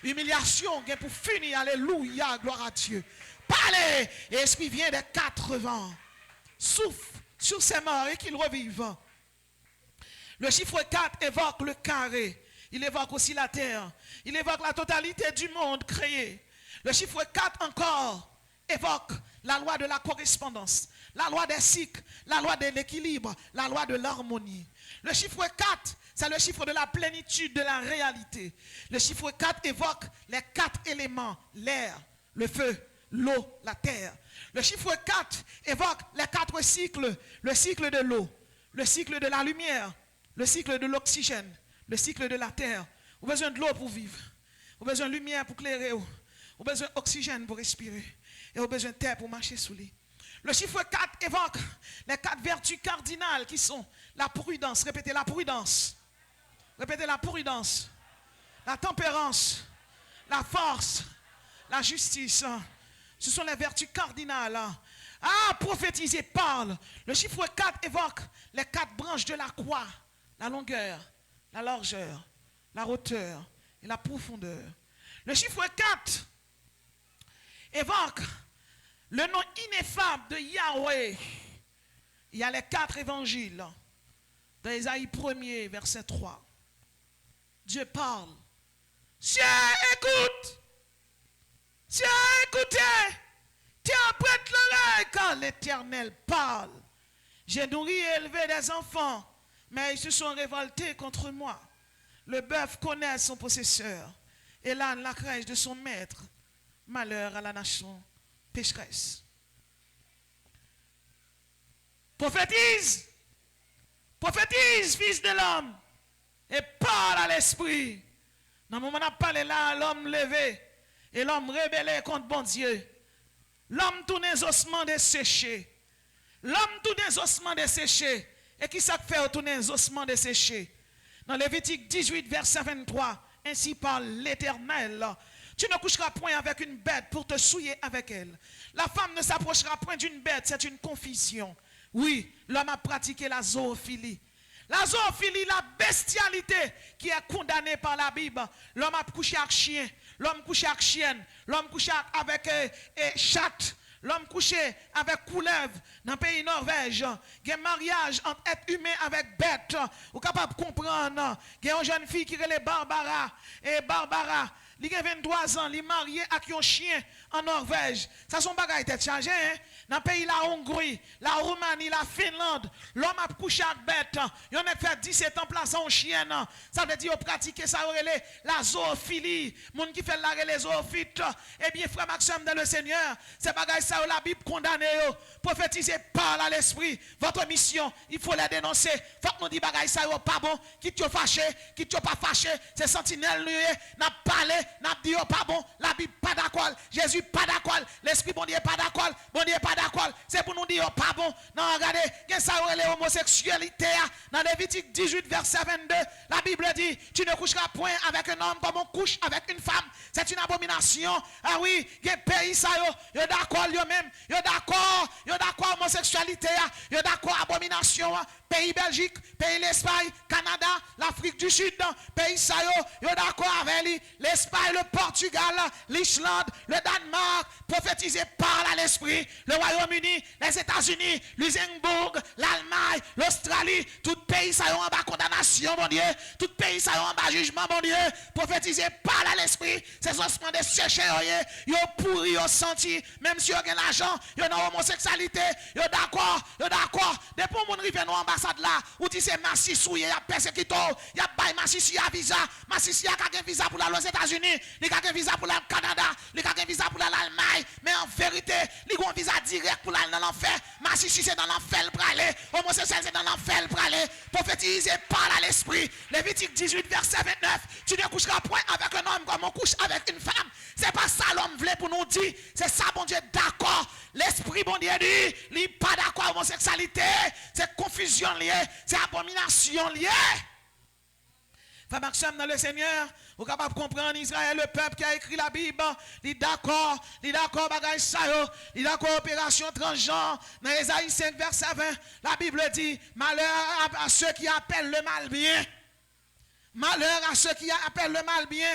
Humiliation pour finir, alléluia, gloire à Dieu. Parlez, et esprit vient des 80. Souffle sur ses morts et qu'il revive. Le chiffre 4 évoque le carré. Il évoque aussi la terre. Il évoque la totalité du monde créé. Le chiffre 4 encore évoque la loi de la correspondance, la loi des cycles, la loi de l'équilibre, la loi de l'harmonie. Le chiffre 4, c'est le chiffre de la plénitude de la réalité. Le chiffre 4 évoque les 4 éléments, l'air, le feu, l'eau, la terre. Le chiffre 4 évoque les 4 cycles, le cycle de l'eau, le cycle de la lumière, le cycle de l'oxygène, le cycle de la terre. Vous avez besoin de l'eau pour vivre. Vous avez besoin de lumière pour clairer. Vous avez besoin d'oxygène pour respirer. Et vous avez besoin de terre pour marcher sous lui. Le chiffre 4 évoque les 4 vertus cardinales qui sont la prudence. Répétez la prudence. Répétez la prudence. La tempérance. La force. La justice. Ce sont les vertus cardinales. Ah, prophétiser, parle. Le chiffre 4 évoque les 4 branches de la croix. La longueur, la largeur, la hauteur et la profondeur. Le chiffre 4 évoque le nom ineffable de Yahweh. Il y a les 4 évangiles. Dans Ésaïe 1er, verset 3. Dieu parle. Tiens, écoute. Tiens, écoutez. Tiens, prête l'oreille quand l'Éternel parle. J'ai nourri et élevé des enfants, mais ils se sont révoltés contre moi. Le bœuf connaît son possesseur, et l'âne la crèche de son maître. Malheur à la nation pécheresse. Prophétise, prophétise, fils de l'homme, et parle à l'esprit. Dans le moment où on a parlé là, l'homme levé, et l'homme rébellé contre bon Dieu. L'homme tourne les ossements desséchés. L'homme tourne les ossements desséchés. Et qui ça fait tourner les ossements desséchés? Dans Lévitique 18, verset 23, ainsi parle l'Éternel. Tu ne coucheras point avec une bête pour te souiller avec elle. La femme ne s'approchera point d'une bête, c'est une confusion. Oui, l'homme a pratiqué la zoophilie. La zoophilie, la bestialité qui est condamnée par la Bible. L'homme a couché avec chien, l'homme couché avec chienne, l'homme couché avec chatte, l'homme couché avec couleuvre. Dans le pays Norvège, il y a un mariage entre être humain avec bête. Vous êtes capable de comprendre. Il y a une jeune fille qui est Barbara. Et Barbara, il a 23 ans, il est marié avec un chien en Norvège. Ça, son bagage est chargé. Hein? Dans le pays la Hongrie, la Roumanie, la Finlande, l'homme a couché avec bête. Il a fait 17 ans plaçant un chien. Ça veut dire qu'il a pratiqué ça, la zoophilie. Les gens qui fait les zoophytes. Eh bien, frère Maxime dans le Seigneur, c'est bagage ça, la Bible condamne. Prophétiser, parle à l'esprit. Votre mission, il faut la dénoncer. Faut que nous disions bagage ça, pas bon. Qui te fâché, qui te pas fâché, c'est sentinelle, n'a parlé. n'a dit pas bon, la Bible pas d'accord, Jésus pas d'accord, l'esprit bon Dieu pas d'accord, bon Dieu pas d'accord. C'est pour nous dire pas bon. Non, regardez, qu'est-ce que ça aurait l'homosexualité dans Lévitique 18 verset 22, la Bible dit, tu ne coucheras point avec un homme comme on couche avec une femme. C'est une abomination. Ah oui, il y a pays ça yo d'accord yo même, yo d'accord homosexualité, yo d'accord abomination. Pays Belgique, pays l'Espagne, Canada, l'Afrique du Sud, pays ça yo d'accord avec lui, l'Espagne, le Portugal, l'Islande, le Danemark, prophétisé par l'esprit, le Royaume-Uni, les États-Unis, Luxembourg, l'Allemagne, l'Australie, tout pays ça yo en bas condamnation mon Dieu, tout pays ça yo en bas jugement mon Dieu, prophétisé par l'esprit, c'est ossements de sécher yo pourri yo senti, même si yo gen l'argent, yo dans homosexualité, yo d'accord, depuis mon rive nous ambassade là, ou dit c'est Massissou, y a persécuté, y a bail Massissi à visa, Massissi a un visa pour aller aux États-Unis, il a un visa pour aller au Canada, il a un visa pour aller à l'Allemagne, mais en vérité, il a un visa direct pour aller dans l'enfer. Massissi c'est dans l'enfer pour aller, homosexuel c'est dans l'enfer pour aller, prophétisé par l'esprit. Lévitique 18 verset 29, tu ne coucheras point avec un homme comme on couche avec une femme. C'est pas ça l'homme voulait pour nous dire, c'est ça bon Dieu d'accord. L'esprit bon Dieu dit, il n'est pas d'accord avec l'homosexualité, c'est confusion liée, c'est abomination liée. Frère Maxime dans le Seigneur, vous êtes capable de comprendre Israël, le peuple qui a écrit la Bible, il est d'accord, bagage ça yo, il est d'accord opération transgenre. Dans Ésaïe 5 verset 20, la Bible dit, malheur à ceux qui appellent le mal bien. Malheur à ceux qui appellent le mal bien,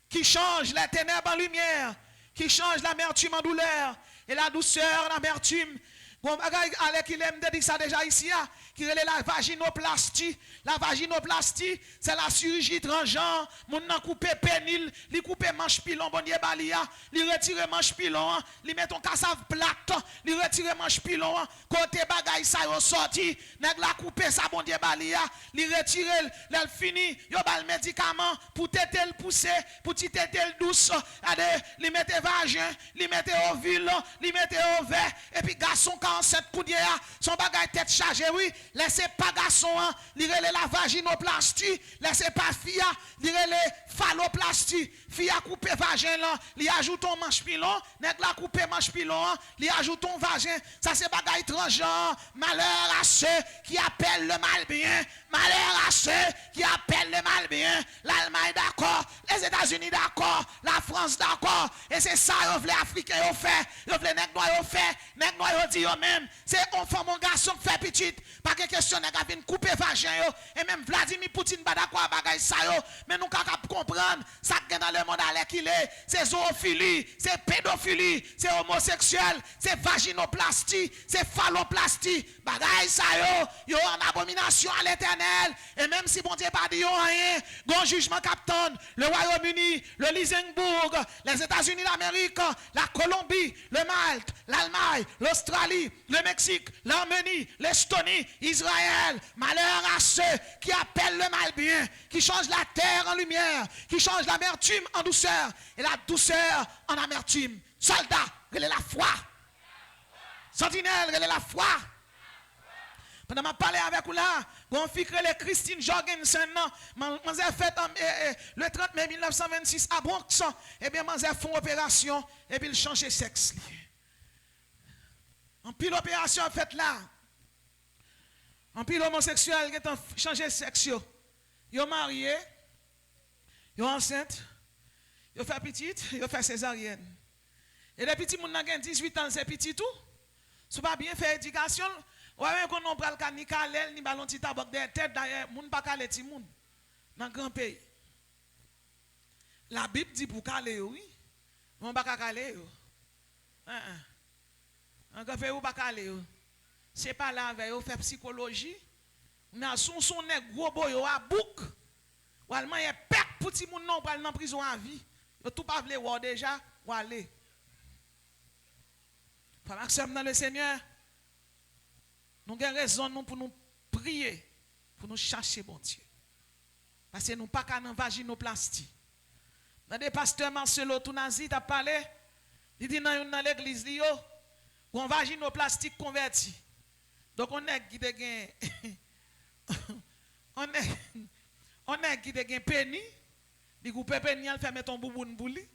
qui changent les ténèbres en lumière, qui changent l'amertume en douleur et la douceur en amertume. Bon, allez, qu'il aime de dire ça déjà ici, qui est la vaginoplastie. La vaginoplastie, c'est la chirurgie transgenre. Mon nan coupe pénil, li coupe manche pilon, bon dieu balia, li retire manche pilon, li met ton cassave plate, li retire manche pilon, côté bagay ça yo sorti, nèg la coupe ça bon dieu balia, li retire l'el fini, yo bal médicament pour téter le pousser, pour téter le douce, li mette vagin, li mette ovule, li mette ovaire, et puis garçon 47 coudier, son bagay tête chargée, oui, laissez pas garçon, li relè la vaginoplastie, laissez pas fille, li relè phalloplastie, fille a coupé vagin là, li ajoute ton manche pilon, nèg la coupé manche pilon, li ajoute ton vagin, ça c'est bagay transgenre, malheur à ceux qui appellent le mal bien, malheur à ceux qui appellent le mal bien, l'Allemagne d'accord, les États-Unis d'accord, la France d'accord, et c'est ça yo vle africain yo fait, yo vle nèg noir yo fait, nèg noir yo dit yo même, c'est on femme mon garçon qui fait petite, pas que question nèg a vinn couper vagin yo, et même Vladimir Poutine pas d'accord bagay ça yo, mais nous capable comprendre ça qui dans le monde à qu'il est, c'est zoophilie, c'est pédophilie, c'est homosexuel, c'est vaginoplastie, c'est phalloplastie, bagay ça yo en abomination à l'Éternel, et même si bon Dieu pas dit rien, bon jugement captain, le Royaume-Uni, le Luxembourg, les États-Unis d'Amérique, la Colombie, le Malte, l'Allemagne, l'Australie, le Mexique, l'Arménie, l'Estonie, Israël, malheur à ceux qui appellent le mal bien, qui changent la terre en lumière, qui changent l'amertume en douceur et la douceur en amertume. Soldat, relais la foi. Sentinelle, relais la foi. Pendant que je parle avec vous là, on fait les Christine Jorgensen, j'ai fait le 30 mai 1926 à Bronx, et bien j'ai fait une opération, et puis il change de sexe. En pile opération faite là, en pile homosexuel qui ont changé de sexe, ils ont marié, ils ont enceinte, ils ont fait petite, ils ont fait césarienne. Et les petits gens qui ont 18 ans, c'est petit tout. Si vous pas bien fait éducation, ouais, qu'on on pral ka ni kalel ni ballon ti tabak de tête d'ailleurs, moun pa kale ti moun dans grand pays. La Bible dit pour caler oui. On pas caler yo. On ka fait ou pas caler yo. C'est pas là avec yo faire psychologie. Mais son nèg gros boy yo a bouk. Ou allemand y pek pour ti moun non pral dans prison à vie. Yo tout pas vle voir déjà ou aller. Frère Maxime dans le Seigneur. Nous avons raison pour nous prier, pour nous chercher bon Dieu. Parce que nous ne sommes pas dans vaginoplastie. Dans des pasteurs Marcelo Tounazi a parlé, il dit dans l'église, il y a un vaginoplastie converti. Donc on est qui on est qui a pénis, Il coupe pénial fait mettre ton bouboune pour lui.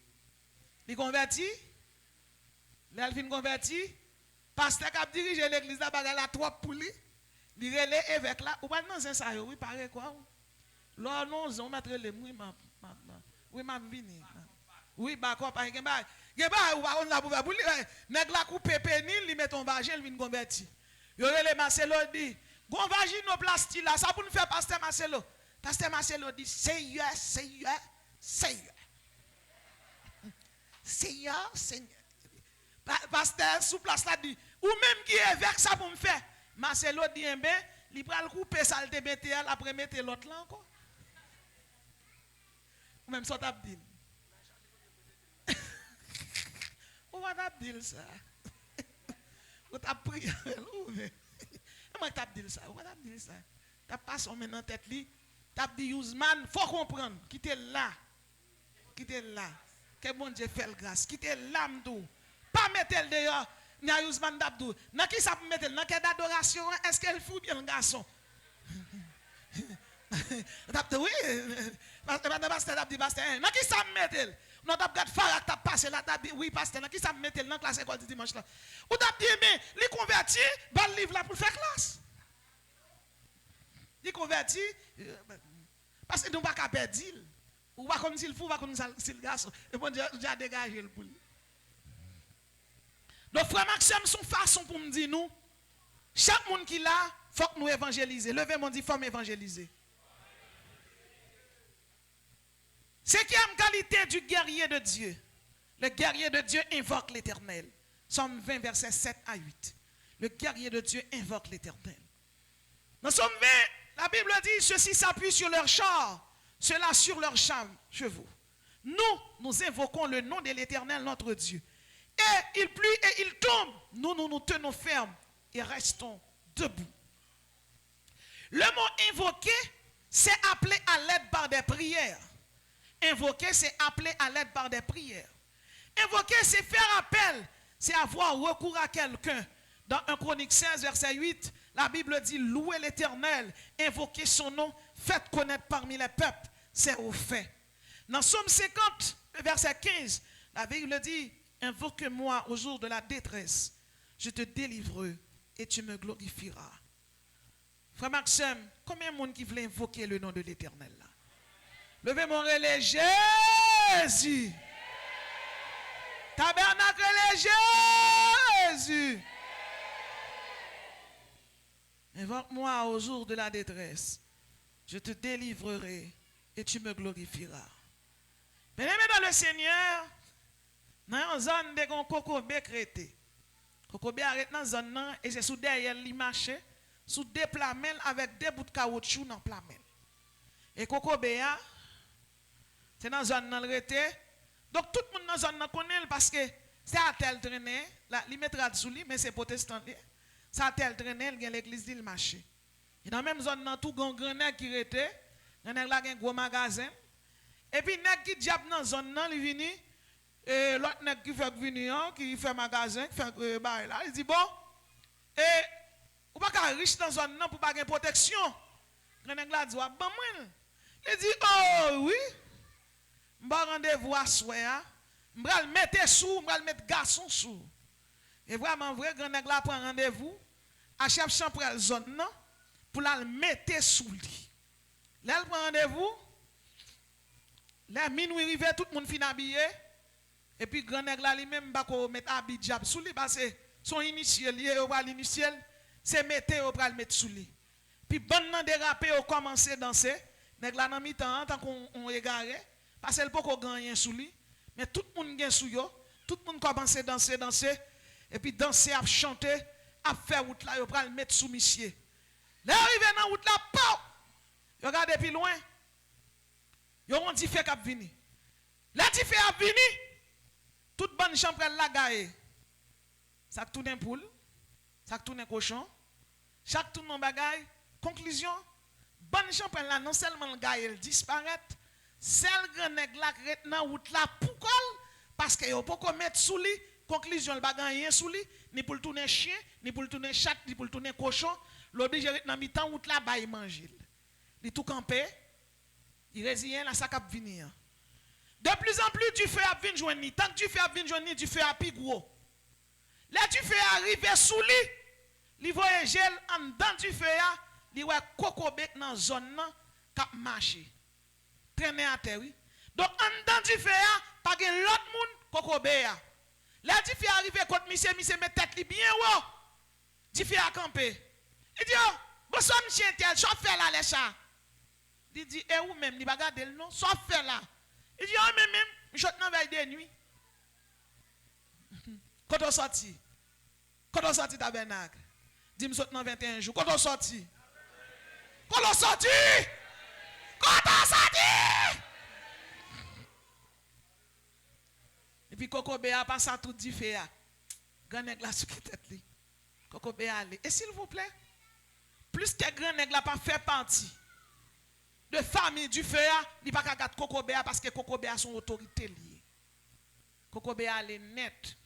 Il converti. L'elfine converti. Pasteur qui a dirigé l'église là bagarre la trop pour lui. Il relève évêque là ou pas dans ça oui paraît quoi. Là non on mettre les oui m'a vini. Oui ba quoi pas gen ba ou pas on la pour lui nèg la coupe pénil il met ton vagin il vient converti. Yo relève Marcelo dit gon vaginoplastie là ça pour nous faire pasteur Marcelo. Pasteur Marcelo dit Seigneur Seigneur Seigneur. Seigneur Seigneur. Pasteur sous place là dit ou même qui est avec ça pour me faire. Marcelo dit eh ben, il pral couper ça le TBTL après mettre l'autre là encore. Ou même ça t'a dit. Ou va t'a dit ça. Ou t'a prié ou moi t'a dit ça. Ou va t'a dit ça. T'a pas son maintenant tête li. T'a dit Ousmane, faut comprendre, qui était là. Qui était là. Que bon Dieu fait le grâce. Qui était là m'dou. Pas mettre le dehors. Nya Ousmane d'Abdou. Nan qui ça mettre dans quelle adoration est-ce qu'elle fout bien le garçon? Oui. Pasteur d'Abdi pasteur. Nan qui ça mettre? Non t'a regarde Farak t'a passé là t'a dit oui pasteur. Nan qui ça mettre dans classe école du dimanche là. Ou t'a dit mais li converti, ba le livre là pour faire classe. Li converti parce que nous pas capable dire. Ou pas comme s'il fou, pas comme s'il garçon. Et bon Dieu a dégagé le pour lui. Donc, frère Maxime, son façon pour me dire nous, chaque monde qui l'a, il faut que nous évangéliser. Levez-moi, dit, il faut m'évangéliser. C'est qui a une qualité du guerrier de Dieu. Le guerrier de Dieu invoque l'Éternel. Somme 20, versets 7 à 8. Le guerrier de Dieu invoque l'Éternel. Dans Somme 20, la Bible dit, ceux-ci s'appuient sur leurs chars, ceux-là sur leurs chevaux. Nous invoquons le nom de l'Éternel, notre Dieu. Et il pluie et il tombe. Nous tenons fermes et restons debout. Le mot invoquer, c'est appeler à l'aide par des prières. Invoquer, c'est appeler à l'aide par des prières. Invoquer, c'est faire appel, c'est avoir recours à quelqu'un. Dans 1 Chronique 16, verset 8, la Bible dit, louez l'Éternel, invoquez son nom, faites connaître parmi les peuples ses hauts faits. Dans Somme 50, verset 15, la Bible dit, invoque-moi au jour de la détresse, je te délivrerai et tu me glorifieras. Frère Maxime, combien de monde qui voulait invoquer le nom de l'Éternel là? Levez mon relais, Jésus. Tabernacle, Jésus. Invoque-moi au jour de la détresse, je te délivrerai et tu me glorifieras. Bien-aimé dans le Seigneur, dans une zone de Kokobé crété. Kokobé arrête dans une zone et c'est sous derrière lui marché, sous des plamels avec des bouts de caoutchouc dans plamel. Et Kokobé c'est dans une zone arrêté. Donc tout le monde dans zone connaît parce que c'est à tel traîner, il mettra sous lui mais c'est protestant. Ça a tel traîner, il y a l'église dit le marché. Et dans la même zone dans tout grand nèg qui était, nèg là un gros magasin. Et puis nèg qui diable dans zone là, il vini et l'autre nèg qui fait venir qui fait magasin, qui fait bail là, il dit bon et ou pas ka riche dans zone là pour pas gain protection. Nèg là dit bon moi. Il dit oh oui. M'ba rendez-vous à soir, m'bral mettre sous, m'bral mettre garçon sous. Et vraiment vrai grand nèg là prend rendez-vous à chef chambre zone non pour la mettre sous lui. Là elle prend rendez-vous. Là minuit arrivé tout le monde fin habillé et puis grand nèg là lui-même pas ko mettre habit diable sous lui parce que son initial lié au bras l'initial c'est mettre au bras le mettre sous lui. Puis bon nan déraper au commencer danser, nèg là dans mi-temps tant qu'on égaré parce qu'elle pas ko gagner sous lui mais tout le monde gagne sous yo, tout le monde commence danser et puis danser à chanter à faire route là yo pral mettre sous monsieur. Là arrivé dans route là pop. Yo regarde depuis loin. Yo on dit fait cap vini. Là dit fait a vini. Toute bonne chambre la gaé. Ça tourne poule, ça tourne cochon. Chaque tourne bagaille. Conclusion, bonne chambre là non seulement le gaé elle disparaît, celle grand nèg la dans route là pourquoi parce que yo pas mettre sous lui. Conclusion, le bagage rien sous lui, ni pour le tourner chien, ni pour le tourner chat, ni pour le tourner cochon. L'obligé dans mi-temps où là bas il mange. Il tout campé. Il résilient là ça cap venir. De plus en plus, du feu a venu joindre. Tant que du feu a venu joindre, du feu a plus gros. Là, du feu arrive sous lui. Il voit gel en dedans du feu, il voit kokobek dans la zone qui marche. Traîner à terre. Donc, en dedans du feu, pas de l'autre monde kokobek. Là, du feu arrive quand monsieur met tête bien haut. Du feu a campé. Il dit, oh, bonsoir, monsieur tel, soit fait là, les chats. Il dit, et où même, il va garder le nom, soit fait là. Il dit, oh, même, je t'en veille de nuit. Quand on sorti, tabernacle, dis-moi, je t'en 21 jours. Quand on sorti, et puis, Coco Béa passe à tout du fait. Grand nègre la sous tête. Coco Béa allez. Et s'il vous plaît, plus que grand nègre la pas fait partie de famille du feu, il n'y a pas qu'à garder Coco Béa parce que Coco Béa a son autorité liée. Coco Béa est net.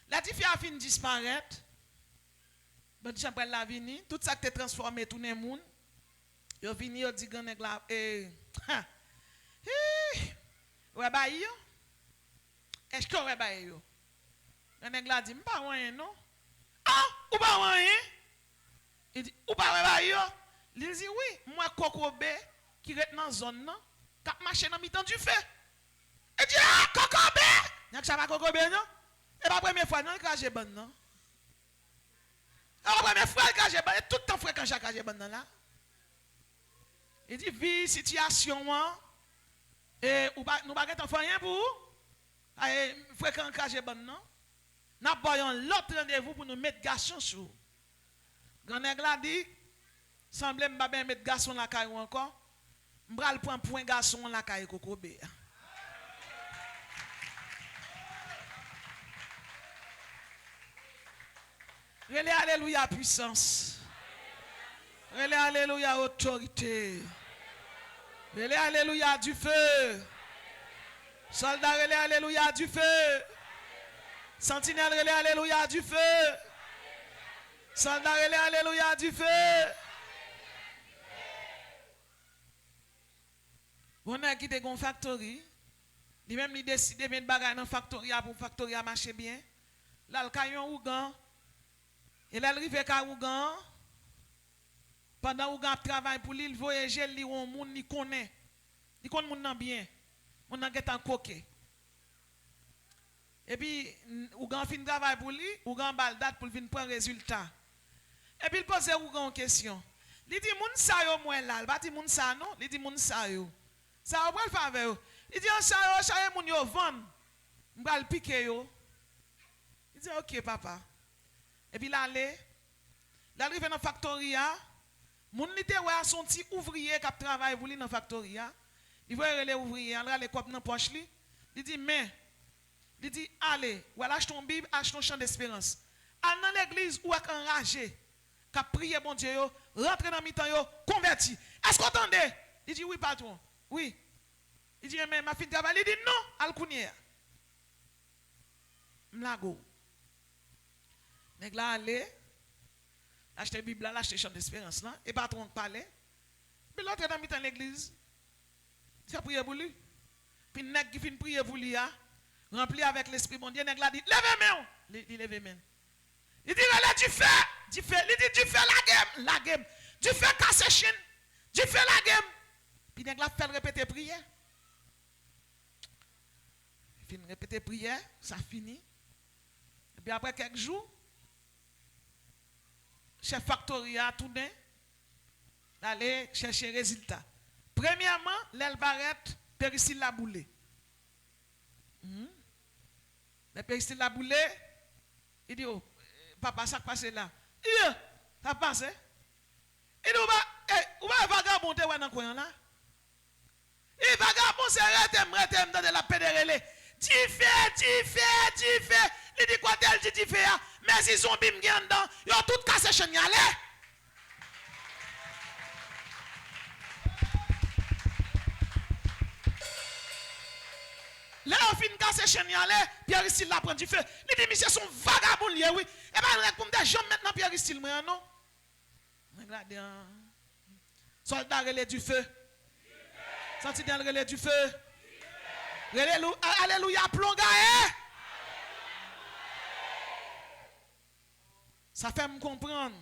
La différence a fini de disparaître. Bon, tu après la vini, tout ça qui est transformé, tout le monde. Yo vini, yo dit grand nègre la. Ouais, bah, yo. Est-ce que ouais, bah, yo? Grand nègre la dit, pas rien, non? Ah, ou pas rien? Il dit, ou pas bah, yo? Il dit, oui, moi, Coco Béa, qui est dans la zone, qui a marché dans le mi-temps du feu. Il dit, ah, Coco Béa! N'y a que ça va Coco Béa, non? Et la première fois, non, il a bon, non? La première fois, il a bon, et tout le temps, frère, quand j'ai bon, là. Il dit, vie, situation, et nous ne pouvons pas faire rien pour vous. Frère, quand j'ai bon, non? Nous avons l'autre rendez-vous pour nous mettre garçon sur. Grand nègre a dit, semble me pas mettre garçon la caille encore. M'bral prend point garçon la caille Coco Béa. Relais alléluia puissance. Relais alléluia autorité. Relais alléluia du feu. Soldat relais alléluia du feu. Sentinelle relais alléluia du feu. Soldat relais alléluia du feu. On a quitté une factory. Il même décidé de mettre bagage dans factory pour factory marcher bien. Là le caillon Ougan. Et là, il arrive à Ougan. Pendant Ougan travaille pour lui, il voyage, il monde il connaît. Il connaît mon bien. Mon nan get en coquet. Et puis, Ougan fin travail pour lui, Ougan bal date pour venir prendre résultat. Et puis, il pose Ougan une question. Il dit, moun sa yo mwen là. Il va dire, moun sa non? Il dit, moun sa yo. Ça va le faveur. Il dit, sa yo moun yo vend. M'bral piquer yo. Il dit, ok, papa. Et puis là, il arrive dans la factory, mon était ouais son petit ouvrier qui travaille pour lui dans la factory. Il voit les ouvriers, il a les copes dans la poche. Il dit, mais, il dit, allez, voilà, achetez ton Bible, achetez ton champ d'espérance. Allez dans l'église où est enragé, qui a prié bon Dieu, rentre dans le mi-temps, converti. Est-ce que vous entendez? Il dit, oui, patron, oui. Il dit, mais ma fille travaille. Il dit, non, al-Kounier. M'lago. Nèg la aller acheter Bible là, acheter champ d'espérance là et patron parlait. Puis l'autre dans mi-temps l'église. C'est prier pour lui. Puis nèg qui fin prier pour lui rempli avec l'esprit bon Dieu nèg la dit levez main. Il lève main. Il dit là du feu, il dit du feu la game. Du feu casse chine. Du feu la game. Puis nèg la fait répéter prière. Il fin répéter prière, ça finit. Et puis après quelques jours chef factory a tourné, d'aller chercher résultat. Premièrement, l'aile barrette, péricile la boulé. Le péricile la boulé, il dit, oh, papa, ça passe là. Ça passe. Il dit, ou va vagabond te dans le coin là? Il vagabond, c'est retem dans la pédérelle. Tu fais. Il dit quoi tel tu fais? Mais si son bim gen dedans, ils ont tout cassé chenalé. Là, on finit cassé chenalé, Pierre Aristide la prend du feu. Il dit, monsieur, son vagabond lié, oui. Et bien, comme des gens maintenant, Pierre Aristide, non? Regardez, soldat relais du feu. Sentinelle relais du feu. Alléluia, plongaye. Ça fait me comprendre.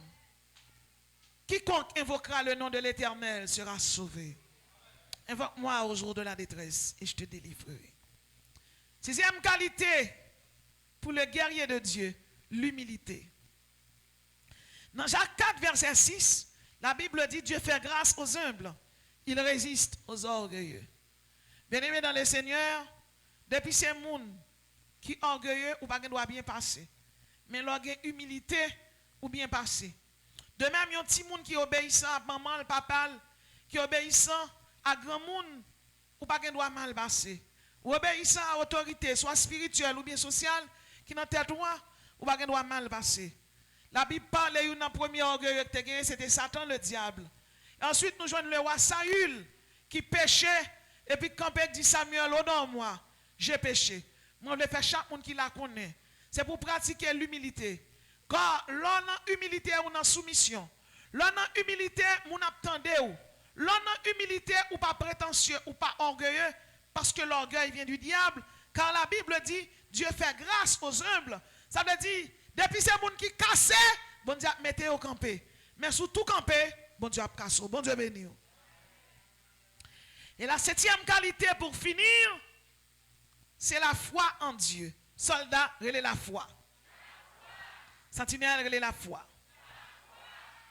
Quiconque invoquera le nom de l'Éternel sera sauvé. Invoque-moi au jour de la détresse et je te délivrerai. Sixième qualité pour le guerrier de Dieu, l'humilité. Dans Jacques 4, verset 6, la Bible dit Dieu fait grâce aux humbles, il résiste aux orgueilleux. Bien-aimés dans le Seigneur, depuis ces gens qui sont orgueilleux, ou pas doit bien passer. Mais leur humilité, ou bien passer. De même, il y a un petit monde qui obéissant à maman, le papa, qui obéissant à grand monde, ou pas doit mal passer. Ou obéissant à l'autorité, soit spirituelle ou bien sociale, qui n'ont tête ou pas doit mal passer. La Bible parle d'un premier orgueil que c'était Satan le diable. Et ensuite, nous joignons le roi Saül qui péchait. Et puis, quand il dit Samuel, oh non, moi, j'ai péché. Moi, je vais faire chaque monde qui la connaît. C'est pour pratiquer l'humilité. Car l'on a humilité ou en soumission. L'on a humilité, on attendait ou. L'on a humilité ou pas prétentieux ou pas orgueilleux. Parce que l'orgueil vient du diable. Car la Bible dit, Dieu fait grâce aux humbles. Ça veut dire, depuis ces gens qui cassent, bon Dieu mettez au campé. Mais sous tout campé, bon Dieu a cassé. Bon Dieu béni. Et la septième qualité pour finir, c'est la foi en Dieu. Soldat, relais la foi. Sentinelle, relais la foi.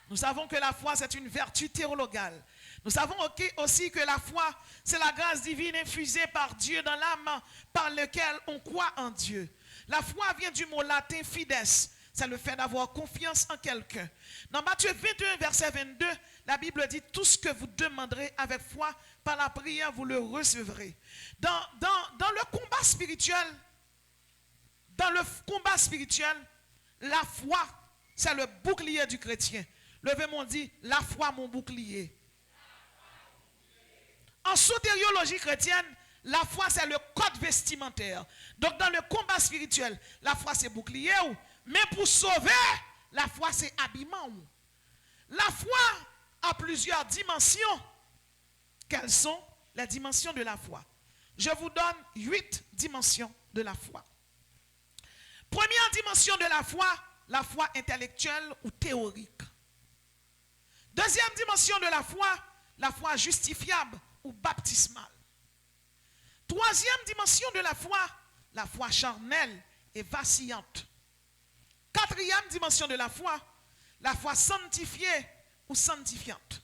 Nous savons que la foi, c'est une vertu théologale. Nous savons aussi que la foi, c'est la grâce divine infusée par Dieu dans l'âme par laquelle on croit en Dieu. La foi vient du mot latin fides. C'est le fait d'avoir confiance en quelqu'un. Dans Matthieu 21, verset 22, la Bible dit, tout ce que vous demanderez avec foi, par la prière, vous le recevrez. Dans le combat spirituel, la foi, c'est le bouclier du chrétien. Levez-moi dit, la foi, mon bouclier. En sotériologie chrétienne, la foi, c'est le code vestimentaire. Donc, dans le combat spirituel, la foi, c'est bouclier. Mais pour sauver, la foi, c'est habillement. La foi a plusieurs dimensions. Quelles sont les dimensions de la foi? Je vous donne 8 dimensions de la foi. Première dimension de la foi intellectuelle ou théorique. Deuxième dimension de la foi justifiable ou baptismale. Troisième dimension de la foi charnelle et vacillante. Quatrième dimension de la foi sanctifiée ou sanctifiante.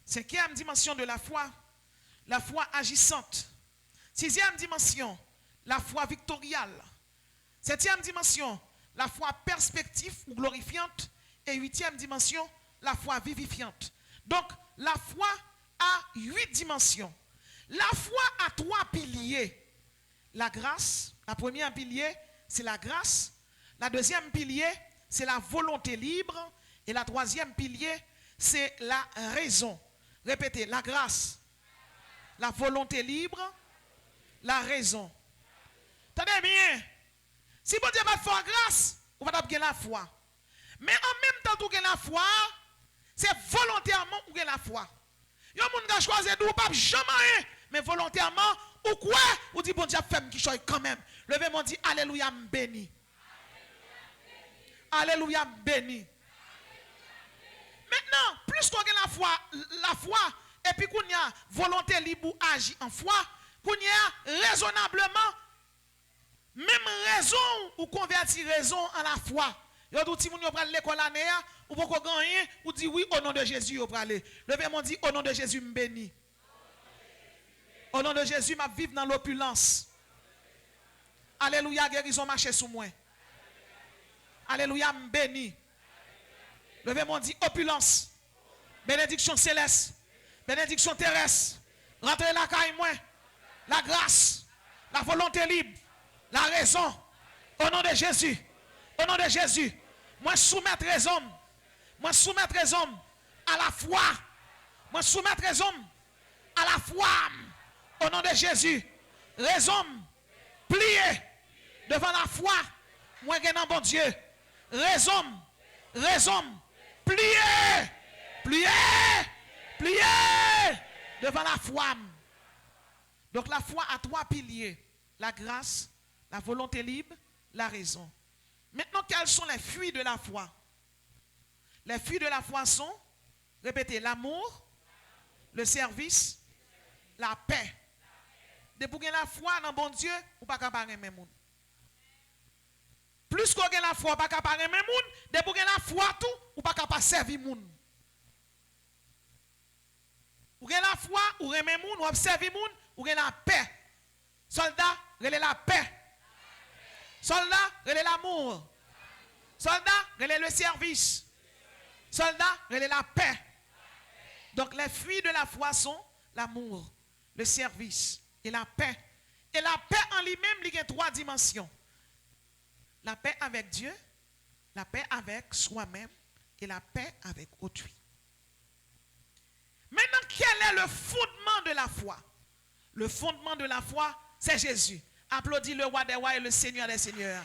Cinquième dimension de la foi agissante. Sixième dimension, la foi victoriale. Septième dimension, la foi perspective ou glorifiante. Et huitième dimension, la foi vivifiante. Donc, la foi a 8 dimensions. La foi a 3 piliers. La grâce, la première pilier, c'est la grâce. La deuxième pilier, c'est la volonté libre. Et la troisième pilier, c'est la raison. Répétez, la grâce, la volonté libre, la raison. Tenez bien, si bon Dieu va faire grâce, on va gagner la foi. Mais en même temps que vous avez la foi, c'est volontairement que vous avez la foi. Il y a des gens qui choisissent de ne pas jamais, mais volontairement, ou quoi, ou dit bon Dieu fait qui choisit quand même. Levez-moi dit alléluia béni. Alléluia béni. Maintenant, plus qu'on a la foi, et puis qu'on y a volonté libre ou agir en foi, qu'on y a raisonnablement, même raison ou convertir raison en la foi. Yo dit si vous prenez l'école l'année, ou pour gagner, ou dit oui au nom de Jésus vous aller. Levez-moi dit au nom de Jésus me béni. Au nom de Jésus m'a vivre dans l'opulence. Alléluia, guérison marche sous moi. Alléluia, me béni. Levez-moi dit opulence. Bénédiction céleste. Bénédiction terrestre. Rentrez la caille moi. La grâce. La volonté libre. La raison. Au nom de Jésus. Au nom de Jésus. Moi soumettre les hommes. Moi soumettre les hommes à la foi. Moi soumettre les hommes à la foi. Au nom de Jésus. Raison. Plier devant la foi. Moi gagnant bon Dieu. Raison. Raison. Plier. Plier. Plier devant la foi. Donc la foi a 3 piliers. La grâce, la volonté libre, la raison. Maintenant, quels sont les fruits de la foi? Les fruits de la foi sont, répétez, l'amour, le service, la paix. Depuis que la foi dans bon Dieu, ou pas capable de même monde. Plus qu'on a la foi, pas capable de même monde, depuis que la foi tout, ou pas capable de servir monde. Ou avez la foi, ou remet moun, ou observe moun, ou avez la paix. Soldat, relè la paix. Soldat, relè l'amour. Soldat, relè le service. Soldat, relè la paix. Donc les fruits de la foi sont l'amour, le service et la paix. Et la paix en lui-même, il y a 3 dimensions. La paix avec Dieu, la paix avec soi-même et la paix avec autrui. Maintenant, quel est le fondement de la foi? Le fondement de la foi, c'est Jésus. Applaudis le roi des rois et le Seigneur des seigneurs.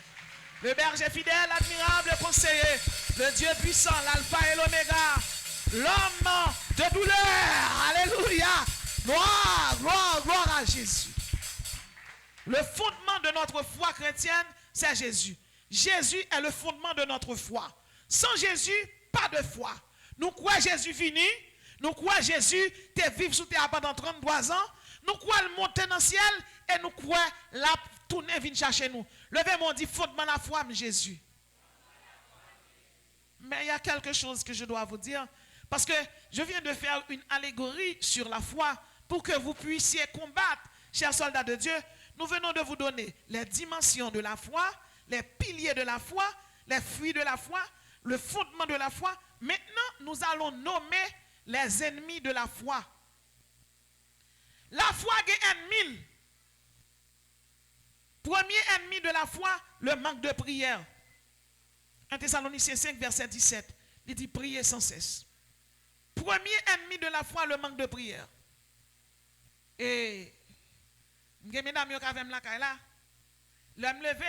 Le berger fidèle, admirable, conseiller, le Dieu puissant, l'alpha et l'oméga, l'homme de douleur. Alléluia. Gloire, gloire, gloire à Jésus. Le fondement de notre foi chrétienne, c'est Jésus. Jésus est le fondement de notre foi. Sans Jésus, pas de foi. Nous croyons Jésus fini. Nous croyons Jésus te vivre sous terre pendant 33 ans. Nous croyons monter dans le ciel et nous croyons la tourner venir chercher nous. Levez-moi, dit fondement la foi, Jésus. Mais il y a quelque chose que je dois vous dire. Parce que je viens de faire une allégorie sur la foi pour que vous puissiez combattre, chers soldats de Dieu. Nous venons de vous donner les dimensions de la foi, les piliers de la foi, les fruits de la foi, le fondement de la foi. Maintenant, nous allons nommer les ennemis de la foi. La foi est ennemi. Premier ennemi de la foi, le manque de prière. 1 Thessaloniciens 5, verset 17. Il dit prier sans cesse. Premier ennemi de la foi, le manque de prière. Et, mesdames, l'homme levé,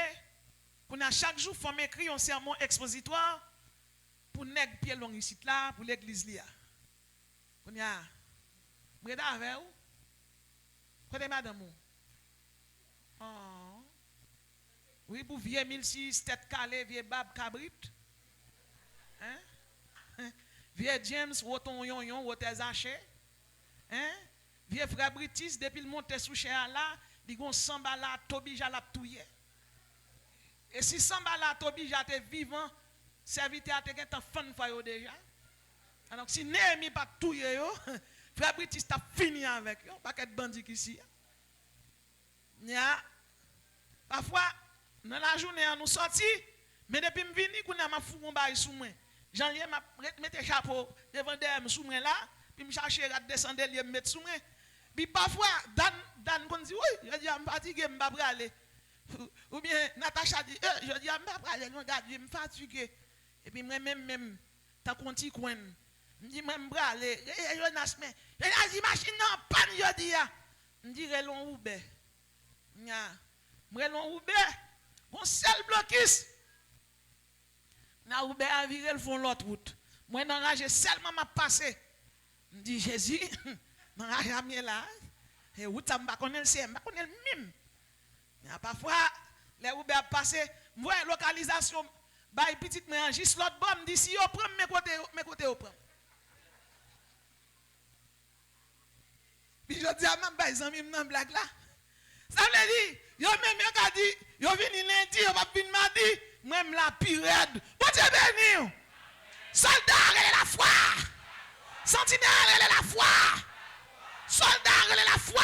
pour chaque jour, il faut m'écrire un sermon expositoire pour nèg pied long ici là, pour l'église là. Pour y a, m'reda avec ou? Côté madame ou? Oh. Oui, pour vieux 1006, tête calée, vieux bab cabrit. Hein? Vieux James, woton yon yon, wote zaché. Hein? Vieux frère Britis, depuis le monte sous chère là, il gon samba là, Tobija l'a touye. Et si samba là, Tobija te vivant, serviteur te gen fan fayo déjà. Alors si Néhémie pas touye yo, frère Britis t'a fini avec yo, pas qu'être bandit ici. Parfois, dans la journée, nous sortis, mais depuis que je viens, je m'a fou mon bail sous moi. J'en ai mis chapeau devant derrière sous moi là, puis je cherche à descendre et me mettre sous moi. Puis parfois, Dan dit oui, je dis, je suis fatigué, je ne vais pas aller. Ou bien Natacha dit, je dis, je ne vais pas aller, regarde, je suis fatigué. Et puis même, t'as compté coin. Je dis, je ne vais pas aller. Jonas, mais, je dis, machine non, panne, je dis, je dis, relon oube. Relon oube. Mon seul blocus. Na oube a viré le fond l'autre route. Moi, n'enragé seulement m'a passé. Je dis, Jésus, n'enragé à mieux là. Et où tu m'as connaît le CM, m'as connaît le mime. Mais parfois, les oube a passé. Moi, localisation, bah, petite mais juste l'autre bon, me dit, si yo prend mes côtés au prend. Puis je dis à même, bah, ils ont mis une blague là. Ça veut dire, yo même yo dit, yo vini lundi, yo va venir mardi, même la pire. Bon Dieu béni. Soldat, elle est la foi. Sentinelle, elle est la foi. Soldat, elle est la foi.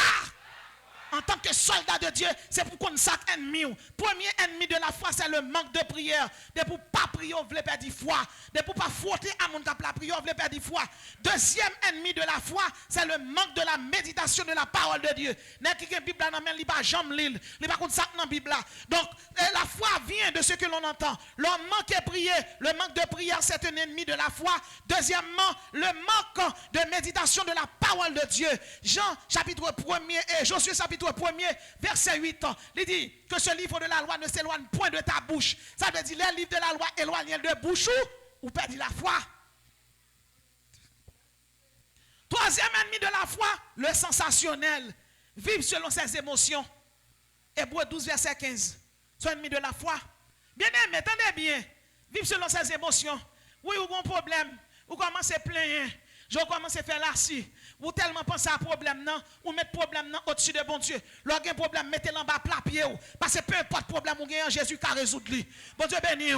En tant que soldat de Dieu, c'est pour qu'on sac ennemi. Premier ennemi de la foi, c'est le manque de prière. De pour pas prier, on veut perdre foi. De pour pas frotter à mon table la prière, on veut perdre foi. Deuxième ennemi de la foi, c'est le manque de la méditation de la parole de Dieu. N'est-ce que la Bible n'a pas pas jamais l'île, il pas contre ça dans la Bible. Donc la foi vient de ce que l'on entend. Le manque de prière, le manque de prière, c'est un ennemi de la foi. Deuxièmement, le manque de méditation de la parole de Dieu. Jean chapitre 1er et Josué chapitre 1er, verset 8, il dit que ce livre de la loi ne s'éloigne point de ta bouche. Ça veut dire le livre de la loi éloigne de bouche ou perdit la foi. Troisième ennemi de la foi, le sensationnel. Vivre selon ses émotions. Hébreux 12, verset 15. Sois ennemi de la foi. Bien aimé, attendez bien. Vivre selon ses émotions. Oui, vous avez un problème. Vous commencez à plaindre. Je commence à faire l'arci. Vous tellement pensez à problème, non? Vous mettez problème non au-dessus de bon Dieu. Lorsqu'il y a un problème, mettez-le en bas plat pied. Parce que peu importe problème, vous avez Jésus qui a résoudre. Bon Dieu béni.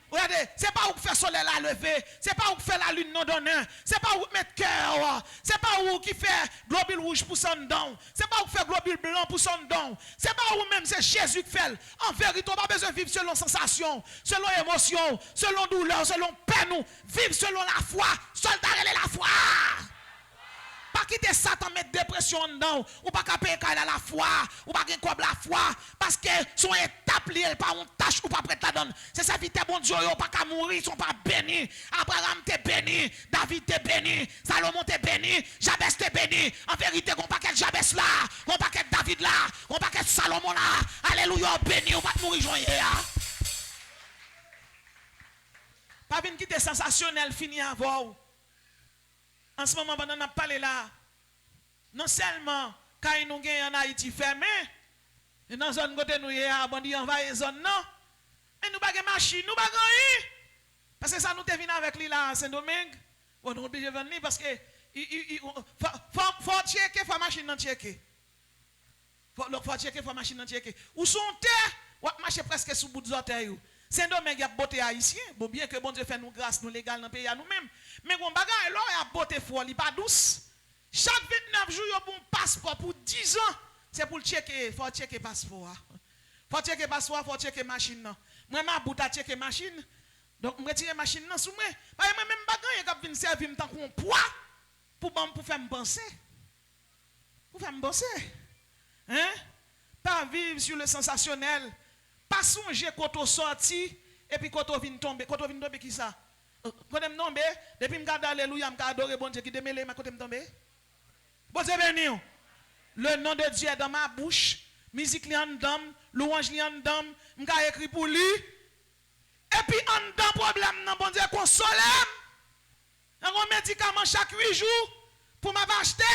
Regardez, c'est pas où faire soleil la lever, c'est pas où faire la lune non donner, c'est pas où mettre cœur, c'est pas où qui fait globule rouge pour son don, c'est pas où faire globule blanc pour son don, c'est pas où même c'est Jésus qui fait. En vérité, on n'a pas besoin de vivre selon sensation, selon émotion, selon douleur, selon peine, vivre selon la foi, soldat la foi. Pas quitter Satan mettre dépression dedans, ou pas payer la foi, ou pas gagner la foi, parce que son étape liée, pas une tâche ou pas prête la donne. C'est ça, vite bon Dieu, pas qu'à mourir, ils sont pas bénis. Abraham t'es béni, David t'es béni, Salomon t'es béni, Jabès t'es béni. En vérité, on paquet Jabès là, on paquet David là, on paquet Salomon là. Alléluia, béni, on va mourir joyeux. Pas venir quitter sensationnel, fini avant. En ce moment, pendant qu'on parle là, non seulement quand nous avons en Haïti fermé, et dans la zone côté nous avons envahi la zone, non, mais nous n'avons pas de machine, nous n'avons pas de parce que ça nous est venu avec lui là à Saint-Domingue. Bon, nous sommes obligés de venir parce que faut checker, faut machine non checker. Faut checker, faut machine non checker. Où sont terre, ou marcher presque sous bout de orteil. Saint-Domingue y a beauté haïtien. Bon, bien que bon Dieu fait nous grâce, nous légal dans le pays à nous-mêmes. Mais on bagaille là, y a beauté folle, il pas douce. Chaque 29 jours, y a un passeport pour 10 ans. C'est pour checker, faut checker passeport. Faut checker passeport, faut checker machine. Moi, ma bout à checker machine. Donc, je retire machine sous moi. Moi, même bagaille, y a venir servir tant qu'on poids pour faire me penser. Pour faire me penser. Hein? Pas vivre sur le sensationnel. Pas songer quand on sorti et puis quand on vient tomber. Quand on vient tomber, qui ça? Quand on tombe, depuis que je regarde Alléluia, je adore bon Dieu qui démêle, mais quand on tombe. Bon Dieu béni. Le nom de Dieu est dans ma bouche. Musique li en dedans, louange li en dedans, je écrit pour lui. Et puis en dedans, problème, non, bon Dieu console. Un médicament chaque 8 jours pour m'acheter.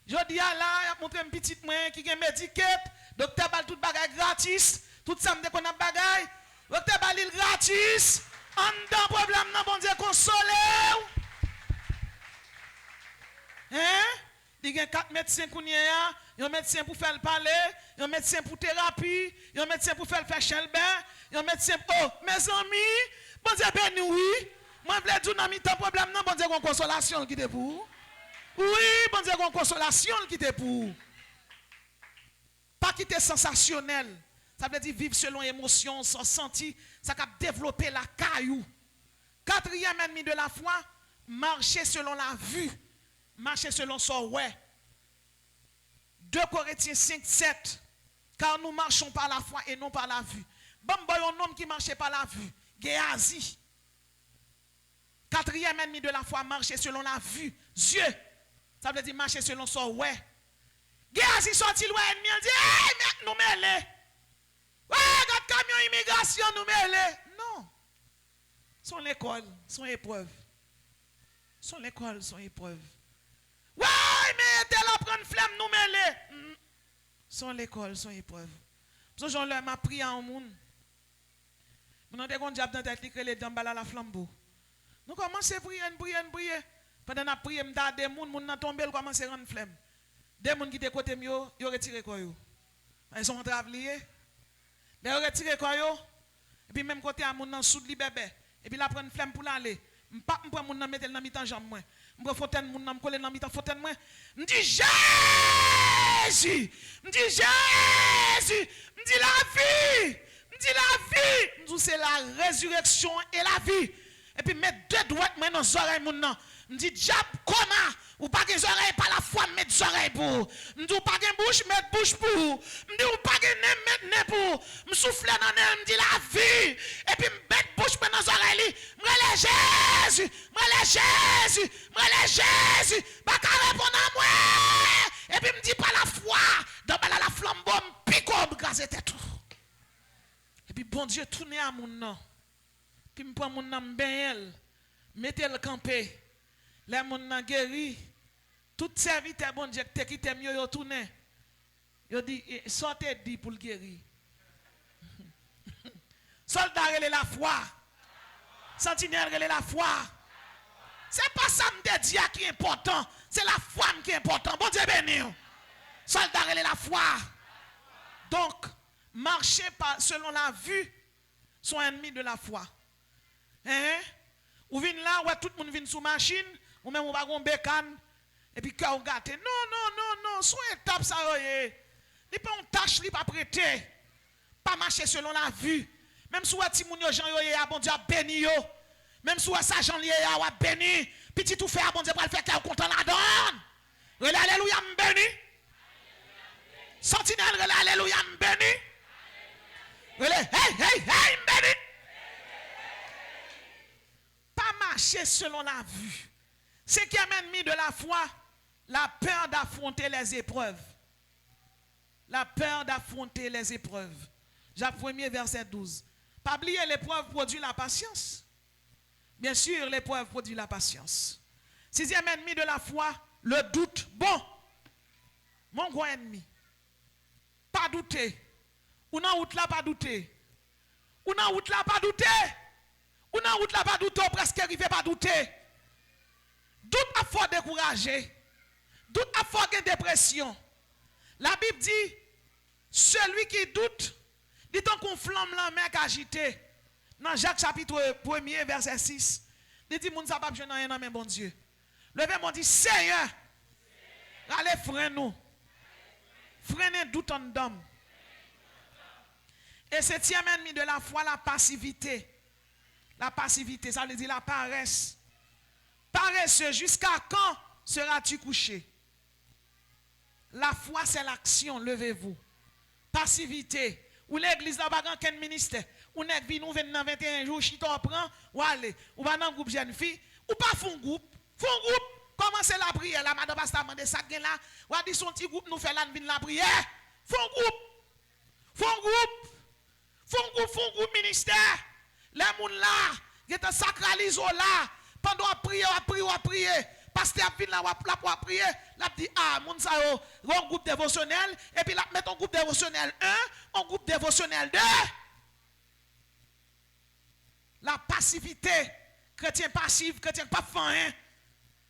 Je dis à là, il a montré une petite main qui a un médicament. Docteur bal tout bagay gratis, tout ça me qu'on a bagay. Docteur balil gratis. En dedans problème nan bon Dieu console. Hein? Il y a 4 médecins qu'on y a, un médecin pour faire le parler, un médecin pour thérapie, un médecin pour faire chelbin, un médecin oh mes amis, bon Dieu béni oui. Moi vle dire nan mi temps problème nan bon Dieu gon consolation qui te pour. Oui, bon Dieu gon consolation qui te pour. Pas quitter sensationnel. Ça veut dire vivre selon émotion, sans senti. Ça va développer la caillou. 4e ennemi de la foi, marcher selon la vue. Marcher selon son ouais. 2 Corinthiens 5, 7. Car nous marchons par la foi et non par la vue. Bon, un homme qui marchait par la vue. Géasi. 4e ennemi de la foi, marcher selon la vue. Dieu. Ça veut dire marcher selon son ouais. Géasi sorti loin ennemi, il dit, hey, mais nous mêlés. Ouais, quand camion immigration nous mêlés. Non. Son l'école, son épreuve. Son l'école, son épreuve. Ouais, mais tel apprendre flemme nous mêlés. Son l'école, son épreuve. Parce que j'en m'a pris en monde. Nous avons diable dans tête qui les dambala la flambeau. Nous commençons à prier. Pendant qu'on a prié, nous avons des gens qui sont tombés, nous commençons à rendre flemme. Des gens qui étaient côté mieux, ils ont retiré quoi yo. Ils sont travaillés. Ils ont retiré quoi yo. Et puis même côté à mon nan sous li bébé. Et puis là prendre flemme pour l'aller. M'pa m'prend mon nan mettre dans mi-temps jambe moi. M'prend fontaine mon nan coller dans mi-temps fontaine moi. M'dit Jésus. M'dit Jésus. M'dit la vie. M'dit la vie. M'dit c'est la résurrection et la vie. Et puis mettre 2 doigts dans nos oreilles mon nan. M'dit diable comment ou pas des oreilles par la foi mettre des oreilles pour. M'dit pas gen bouche mettre bouche pour. M'dit ou pas gen nez mettre nez pour. M'souffler dans nez m'dit la vie et puis mettre bouche dans nos oreilles. M'rele Jésus, m'rele Jésus, m'rele Jésus. Pas qu'à répondre à moi. Et puis m'dit pas la foi dans la flambeau m'pico m'gaze tête. Et puis bon Dieu tourne à mon nom. Puis m'prend mon nom m'baigne. Mettez le campé. Les gens guéri, Tout serviteur bon Dieu qui t'aime yo tourné. Yo dit sortez dit pour le guérir. Soldat relè la foi. Sentinelle relè la foi. C'est pas ça me dit qui est important, c'est la foi qui est important. Bon Dieu béni. Soldat relè la foi. Donc marcher selon la vue sont ennemis de la foi. Hein? Ou vient là, ou tout le monde vient sous machine, ou même ou pas gon bécane, et puis quand on gâte. Non, son étape ça y n'est pas une tâche, n'est pas prêté. Pas marcher selon la vue. Même si vous moun yo Jean yo a bon Dieu a béni yo. Même si vous sa Jean lié a béni, petit tout fait bon Dieu pour le faire qu'il content la donne. Alléluia m'béni. Sentinelle alléluia m'béni. Hey m'béni. Pas marcher selon la vue. Ce qui est ennemi de la foi, la peur d'affronter les épreuves. La peur d'affronter les épreuves. Jacques 1er, verset 12. Pas oublier, l'épreuve produit la patience. Bien sûr, l'épreuve produit la patience. Sixième ennemi de la foi, le doute. Bon, mon gros ennemi. Pas douter. Ou non, route là, pas douter. Ou non, route là, pas douter. Ou non, route là, pas douter. Ou presque arrivé, pas douter. Doute à fort découragé. Doute à fort dépression. La Bible dit, celui qui doute, dit on qu'on flamme la main qu'agité. Dans Jacques chapitre 1er, verset 6, il dit, moun sa pa bjou nan yon nan men bon Dieu. Levez-moi dit, Seigneur, allez freine nous. Freinez doute en d'homme. Et septième ennemi de la foi, la passivité. La passivité, ça veut dire la paresse. Paresseux, jusqu'à quand seras-tu couché? La foi, c'est l'action, levez-vous. Passivité. Ou l'église n'a pas qu'un ministère. Ou n'est pas nous venons dans 21 jours, chito prend, ou aller. Ou va dans un groupe jeune fille. Ou pas font groupe. Font groupe. Commencez la prière. La madame pasteur mande ça là. Ou a dit son petit groupe nous fait la la prière. Font groupe. Font groupe. Font groupe ministère. Les gens là, qui est sacralisé là. Pendant à prier. Pasteur a là, pour prier. Là, dit, moun sa yo, un groupe dévotionnel. Et puis là, met un groupe dévotionnel 1, un groupe dévotionnel 2. La passivité. Chrétien passif, chrétien pas fin.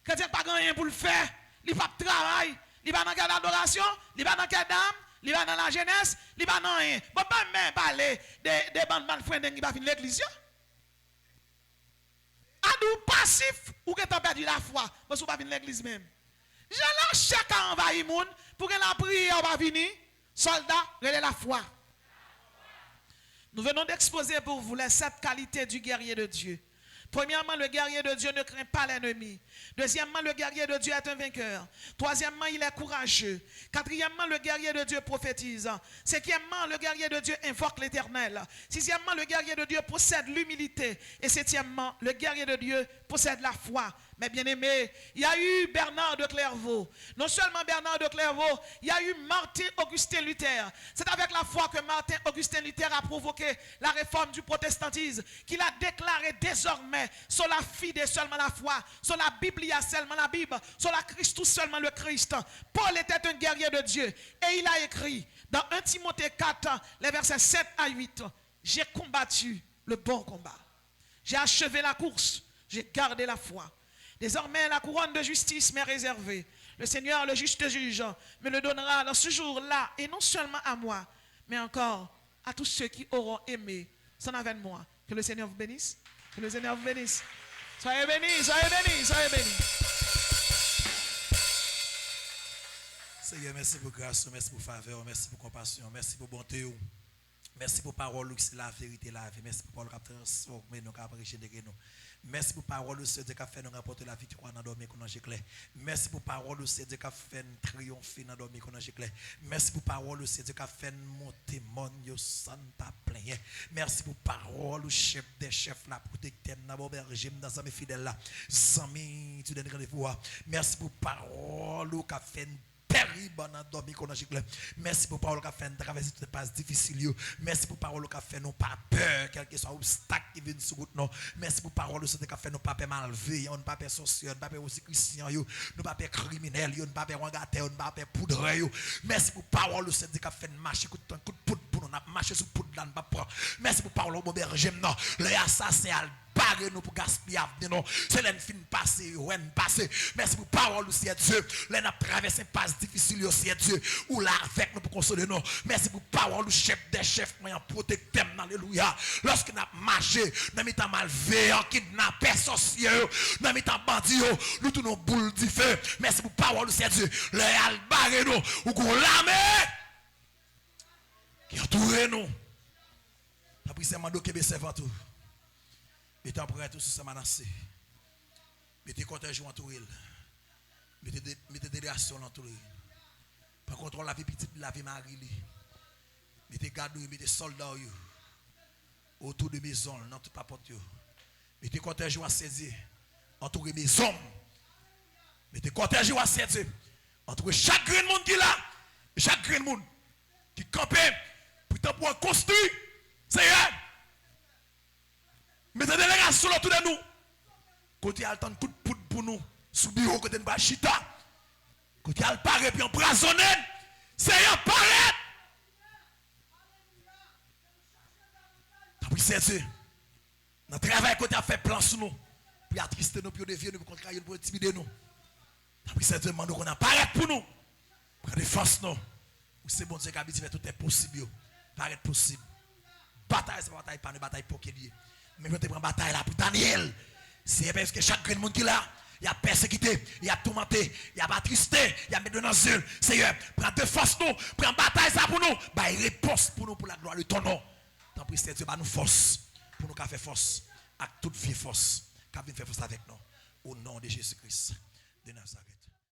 Chrétien pas rien pour le faire. Il pas de travail. Il va dans quelle adoration. Il va dans quelle dame. Il va dans la jeunesse. Il va dans rien. Bon, pas même parler des bandes frères qui va finir l'église. Adou passif ou que tu as perdu la foi. Parce que tu vas venir l'église même. Je lance chacun envahir le monde pour que la prière va venir. Soldat, relève la foi. Nous venons d'exposer pour vous les 7 qualités du guerrier de Dieu. Premièrement, le guerrier de Dieu ne craint pas l'ennemi. Deuxièmement, le guerrier de Dieu est un vainqueur. Troisièmement, il est courageux. Quatrièmement, le guerrier de Dieu prophétise. Cinquièmement, le guerrier de Dieu invoque l'Éternel. Sixièmement, le guerrier de Dieu possède l'humilité. Et septièmement, le guerrier de Dieu possède la foi. Mais bien aimé, il y a eu Bernard de Clairvaux. Non seulement Bernard de Clairvaux, il y a eu Martin-Augustin Luther. C'est avec la foi que Martin-Augustin Luther a provoqué la réforme du protestantisme, qu'il a déclaré désormais sur la fide seulement la foi, sur la Biblia seulement la Bible, sur la Christus seulement le Christ. Paul était un guerrier de Dieu et il a écrit dans 1 Timothée 4, les versets 7 à 8, j'ai combattu le bon combat. J'ai achevé la course, j'ai gardé la foi. Désormais, la couronne de justice m'est réservée. Le Seigneur, le juste juge, me le donnera dans ce jour-là, et non seulement à moi, mais encore à tous ceux qui auront aimé son avènement. Que le Seigneur vous bénisse. Que le Seigneur vous bénisse. Soyez bénis, soyez bénis, soyez bénis. Seigneur, merci pour grâce, merci pour faveur, merci pour compassion, merci pour bonté. Merci pour parole, c'est la vérité, la vie. Merci pour parole qui a transformé nous, qui a régénéré nous. Merci pour parole, c'est Dieu qui a fait nous remporter la victoire dans dormir qu'on a clair. Merci pour parole, c'est Dieu qui a fait nous triompher dans dormir qu'on a clair. Merci pour parole, c'est Dieu qui a fait nous monter mon yo santa plein. Merci pour parole, chef des chefs là, protecteur dans bon berger dans mes fidèles là. Zami, tu donnes rendez-vous. Merci pour parole qui a fait nous guéri, bon, dormi, qu'on a gicle. Merci pour parole qu'a fait traverser toutes les passes difficiles. Merci pour parole qu'a fait nous pas peur, quel que soit obstacle qui vient sur route non. Merci pour parole qu'a fait nous pas peur malveillant, nous pas peur sorcier, nous pas peur aussi christian, nous pas peur criminel, nous pas peur rangataire, nous pas peur poudre. Merci pour parole qu'a fait marcher coup de poudre pour nous marcher sur poudre là, pas prendre. Merci pour parole au berger non. Les assassins barrer nous pour gaspiller non. C'est l'en fin passer, ouen passer. Merci pour parole aussi Dieu. Les n'a traversé passe difficile aussi Dieu. Ou là avec nous pour consoler nous. Merci pour parole chef des chefs moyen protecteur alléluia. Lorsque n'a marché, n'a mis ta malveillant, kidnappé sorcier, n'a mis ta bandit, nous tous nos boules du feu. Merci pour parole aussi Dieu. Les al barrer nous ou qu'on l'armée qui entoure nous. La prière m'a donné servant tout. Mettez prêt tout ça menacé. Mettez cortège entouré. Mettez délégation entouré. Par contre la vie petite, la vie Marie. Mettez garde, mettez soldats autour de maison, dans toute la porte. Mettez cortège à saisir. Entouré mes hommes. Mettez cortège à saisir. Entouré chaque grain de monde qui est là. Chaque grain de monde qui campe pour pouvoir construire. C'est vrai. Mettez des délégations autour de nous. Côté al temps coup de poudre pour nous. Sous bureau côté de Bachita. Côté al paraît puis empoisonné. C'est un paraît. Puis c'est Dieu. Dans le travail côté a fait plan sur nous. Puis attrister nous, puis dévier nous, pour contrarier nous, pour intimider nous. Puis c'est Dieu demande qu'on apparaît pour nous. Pour défense nous. C'est bon Dieu qui a dit que tout est possible. Paraît possible. Bataille, c'est pas bataille, pas une bataille pour qu'il y ait. Mais quand tu prends bataille là pour Daniel, c'est parce que chaque grand monde qui est là, il a persécuté, il a tourmenté, il a attristé, il a mis dans le Seigneur, prends défense nous, prends bataille ça pour nous, bah réponse pour nous pour la gloire de ton nom. Tant pis c'est Dieu, bah nous force, pour nous qu'a fait force, avec toute vie force, qu'a fait force avec nous, au nom de Jésus-Christ de Nazareth.